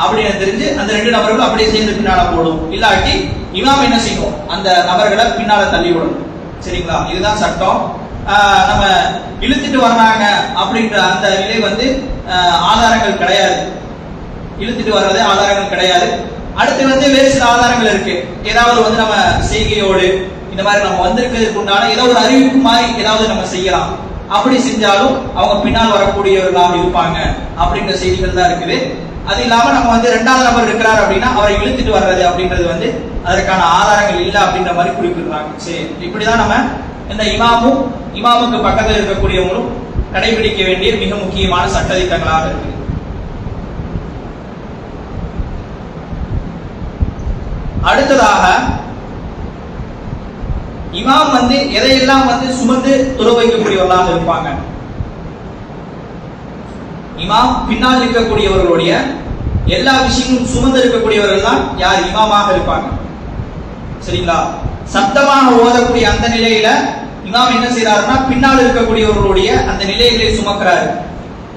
அப்படின்னு தெரிஞ்சு அந்த 2 நபர்களும் அப்படியே சேர்ந்து பின்னால போடும். இல்லாட்டி இமாம் என்ன செய்யணும், அந்த நபர்களை பின்னால தள்ளி விடணும். சரிங்களா? இதுதான் சட்டம். நம்ம இழுத்துட்டு வர்றாங்க அப்படின்ற அந்த நிலை வந்து ஆதாரங்கள் கிடையாது. இழுத்துட்டு வர்றது ஆதாரங்கள் கிடையாது. அடுத்து வந்து வேறு சில ஆதாரங்கள் இருக்கு. ஏதாவது வந்து நம்ம செய்கையோடு இந்த மாதிரி நம்ம வந்திருக்கிறதுக்கு உண்டான ஏதோ ஒரு அறிவிப்பு மாதிரி ஏதாவது நம்ம செய்யலாம். அப்படி செஞ்சாலும் அவங்க பின்னால் வரக்கூடியவர்களாக இருப்பாங்க அப்படின்ற செய்திகள் தான் இருக்குது. அது இல்லாம நம்ம வந்து 2வது நபர் இருக்கிறார் அப்படின்னா அவரை இழுத்துட்டு வர்றது அப்படின்றது வந்து அதற்கான ஆதாரங்கள் இல்லை அப்படின்ற மாதிரி குறிப்பிடுறாங்க. சரி, இப்படிதான் நம்ம இந்த இமாமுக்கு பக்கத்தில் இருக்கக்கூடியவங்களும் கடைபிடிக்க வேண்டிய மிக முக்கியமான சட்டதிட்டங்களாக இருக்கு. அடுத்ததாக இமாம் வந்து எதையெல்லாம் வந்து சுமந்து தொழ வைக்கக்கூடியவர்களாக இருப்பாங்க. இமாம் பின்னால் இருக்கக்கூடியவர்களுடைய எல்லா விஷயங்களும் சுமந்து இருக்கக்கூடியவர்கள் தான் யார், இமாமாக இருப்பாங்க. சரிங்களா? சப்தமாக ஓதக்கூடிய அந்த நிலையில இமாம் என்ன செய்யறாருன்னா பின்னால் இருக்கக்கூடியவர்களுடைய அந்த நிலைகளை சுமக்கிறாரு.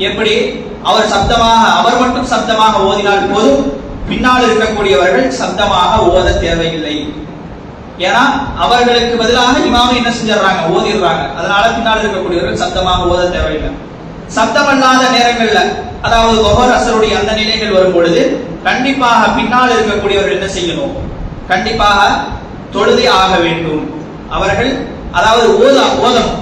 எப்படி? அவர் மட்டும் சப்தமாக ஓதினால் போதும், பின்னால் இருக்கக்கூடியவர்கள் சப்தமாக ஓத தேவையில்லை. ஏன்னா அவர்களுக்கு பதிலாக இமாமை என்ன செஞ்சிடறாங்க, ஓதிடுறாங்க. அதனால பின்னால் இருக்கக்கூடியவர்கள் சப்தமாக ஓத தேவையில்லை. சப்தமல்லாத நேரங்கள்ல, அதாவது ஒவ்வொரு அசருடைய அந்த நிலைகள் வரும் பொழுது கண்டிப்பாக பின்னால் இருக்கக்கூடியவர்கள் என்ன செய்யணும், கண்டிப்பாக தொழுதே ஆக வேண்டும். அவர்கள் அதாவது ஓதணும்.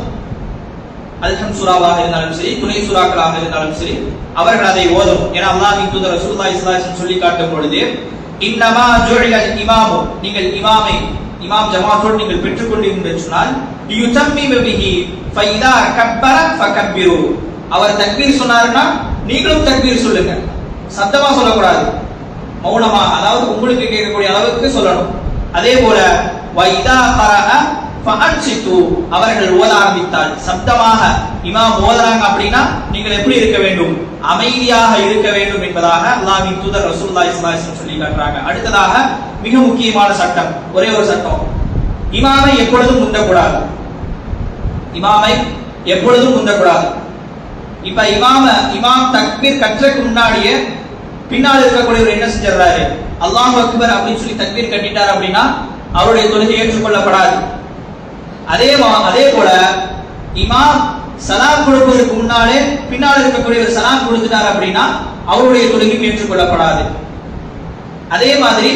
அல்ஹம் சூராவாக இருந்தாலும் சரி, துணை சூறாக்களாக இருந்தாலும் சரி, அவர்கள் அதை ஓதணும். ஏன்னா அல்லாஹ்வின் தூதர் ரசூலுல்லாஹி ஸல்லல்லாஹு அலைஹி வஸல்லம் சொல்லி காட்டும் பொழுது இன்னமா ஜுஇலல் இமாமு, நீங்கள் இமாம் ஜமாத்தோடு நீங்கள் பெற்றுக்கொண்டீர்கள் சொன்னால் யுதம்மிமு பிஹி ஃபைதா கப்பர ஃபகப்பிரு, அவர் தக்பீர் சொன்னாருன்னா நீங்களும் தக்பீர் சொல்லுங்க. சத்தமா சொல்லக்கூடாது, மௌனமா, அதாவது உங்களுக்கு கேட்கக்கூடிய அளவுக்கு சொல்லணும். அதே போல வைதா கரஅ ஃபஅன்சிது, அவர்கள் ஓத ஆரம்பித்தால் சப்தமாக இமாம் ஓதுறாங்க அப்படின்னா நீங்கள் எப்படி இருக்க வேண்டும், அமைதியாக இருக்க வேண்டும் என்பதாக அல்லாஹ்வின் தூதர் ரசூலுல்லாஹி ஸல்லல்லாஹு அலைஹி வஸல்லம் சொல்லி காட்டுறாங்க. அடுத்ததாக மிக முக்கியமான சட்டம், ஒரே ஒரு சட்டம், இமாமை எப்பொழுதும் முந்தக்கூடாது. இப்ப இமாம் தக்பீர் கற்றக்கு முன்னாடியே பின்னால் இருக்கக்கூடியவர் என்ன செஞ்சிடறாரு, அல்லாஹ் அக்பர் அப்படின்னு சொல்லி தக்பீர் கட்டிட்டார் அப்படின்னா அவருடைய தொழுகை ஏற்றுக்கொள்ளப்படாது. அதே போல இமாம் சலாம் கொடுப்பதற்கு முன்னாலே பின்னால் இருக்கக்கூடியவர் சலாம் கொடுத்துட்டார் அப்படின்னா அவருடைய தொழுகை ஏற்றுக்கொள்ளப்படாது. அதே மாதிரி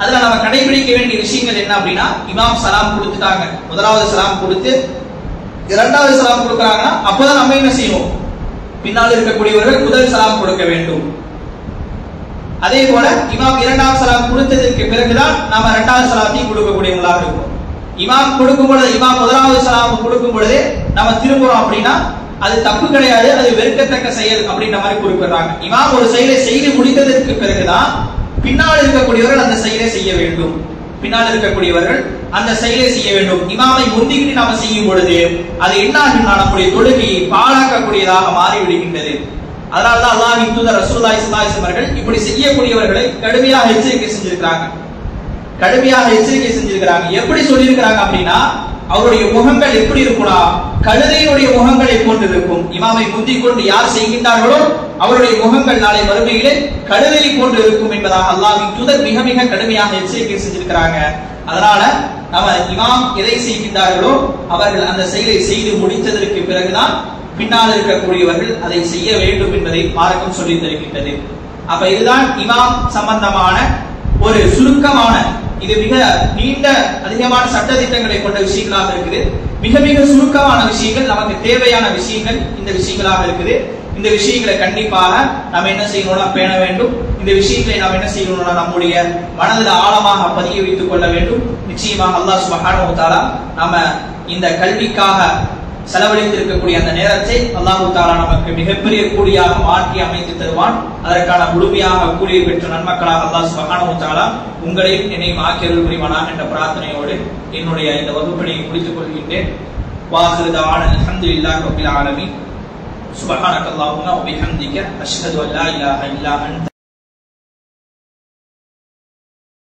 அதுல நம்ம கடைபிடிக்க வேண்டிய விஷயங்கள் என்ன அப்படின்னா, இமாம் சலாம் கொடுத்துட்டாங்க, முதலாவது சலாம் கொடுத்து 2வது சலாம் கொடுக்கறாங்கன்னா அப்பதான் நம்ம என்ன செய்யணும், பின்னால் இருக்கக்கூடியவர்கள் முதல் சலாம் கொடுக்க வேண்டும். அதே போல இமாம் 2வது சலாம் கொடுத்ததற்கு பிறகுதான் நாம 2வது சலாத்தையும் கொடுக்கக்கூடியவங்களாக இருக்கும். இமாம் கொடுக்கும் பொழுது, இமாம் முதலாவது சலாம் கொடுக்கும் பொழுது நம்ம திரும்புறோம் அப்படின்னா அது தப்பு கிடையாது, அது வெறுக்கத்தக்க செயல் அப்படின்ற மாதிரி குறிப்பிடுறாங்க. இமாம் ஒரு செயலை செய்து முடித்ததற்கு பிறகுதான் பின்னால் இருக்கக்கூடியவர்கள் அந்த செயலை செய்ய வேண்டும். இமாமை முந்திக்கிட்டு நாம செய்யும் பொழுது அது என்ன ஆகும்னா நம்முடைய தொழுகையை பாழாக்கக்கூடியதாக மாறிவிடுகின்றது. அதனால்தான் அல்லாஹ்வின் தூதர் ரசூலுல்லாஹி ஸல்லல்லாஹு அலைஹி வஸல்லம் அவர்கள் இப்படி செய்யக்கூடியவர்களை கடுமையாக எச்சரிக்கை செஞ்சிருக்கிறாங்க. எப்படி சொல்லியிருக்கிறாங்க அப்படின்னா, அவருடைய முகங்கள் எப்படி இருக்கும்னா கழுதையினுடைய முகங்களை போன்று இருக்கும். இமாமை முந்திக் கொண்டு யார் செய்கின்றார்களோ அவருடைய முகங்கள் நாளை மறுமையிலே கழுதையை போன்று இருக்கும் என்பதாக அல்லாஹ்வின் தூதர் மிக மிக கடுமையாக எச்சரிக்கை செஞ்சிருக்கிறாங்க. அதனால நம்ம இமாம் எதை செய்கின்றார்களோ அவர்கள் அந்த செயலை செய்து முடித்ததற்கு பிறகுதான் பின்னால் இருக்கக்கூடியவர்கள் அதை செய்ய வேண்டும் என்பதை மார்க்கம் சொல்லி தருகின்றது. அப்ப இதுதான் இமாம் சம்பந்தமான ஒரு சுருக்கமான இது மிக நீண்ட அதிகமான சட்ட திட்டங்களை கொண்ட விஷயங்களாக இருக்குது. மிக மிக சுருக்கமான விஷயங்கள், நமக்கு தேவையான விஷயங்கள் இந்த விஷயங்களாக இருக்குது. இந்த விஷயங்களை கண்டிப்பாக நாம் என்ன செய்யணும்னா பேண வேண்டும். இந்த விஷயங்களை நாம் என்ன செய்யணும்னா நம்முடைய மனதில் ஆழமாக பதிய வைத்துக் கொள்ள வேண்டும். நிச்சயமாக அல்லாஹ் சுப்ஹானஹு வ தஆலா நாம இந்த கல்விக்காக செலவழித்திருக்கக்கூடிய அந்த நேரத்தை அல்லாஹ் தஆலா நமக்கு மிகப்பெரிய கூலியாக மாற்றி அமைத்து தருவான். அதற்கான முழுமையாக கூலியை பெற்ற நன்மக்களாக அல்லாஹ் சுப்ஹானஹு வ தஆலா உங்களையும் என்னையும் ஆக்கியருள் புரிவானாக என்ற பிரார்த்தனையோடு என்னுடைய இந்த வகுப்பினை முடித்துக் கொள்கின்றேன். வாஹிரு தஅவானா அல்ஹம்துலில்லாஹி ரப்பில் ஆலமீன். சுப்ஹானக அல்லாஹும்ம வ பிஹம்திக அஷ்ஹது அன் லா இலாஹா இல்லா அன்த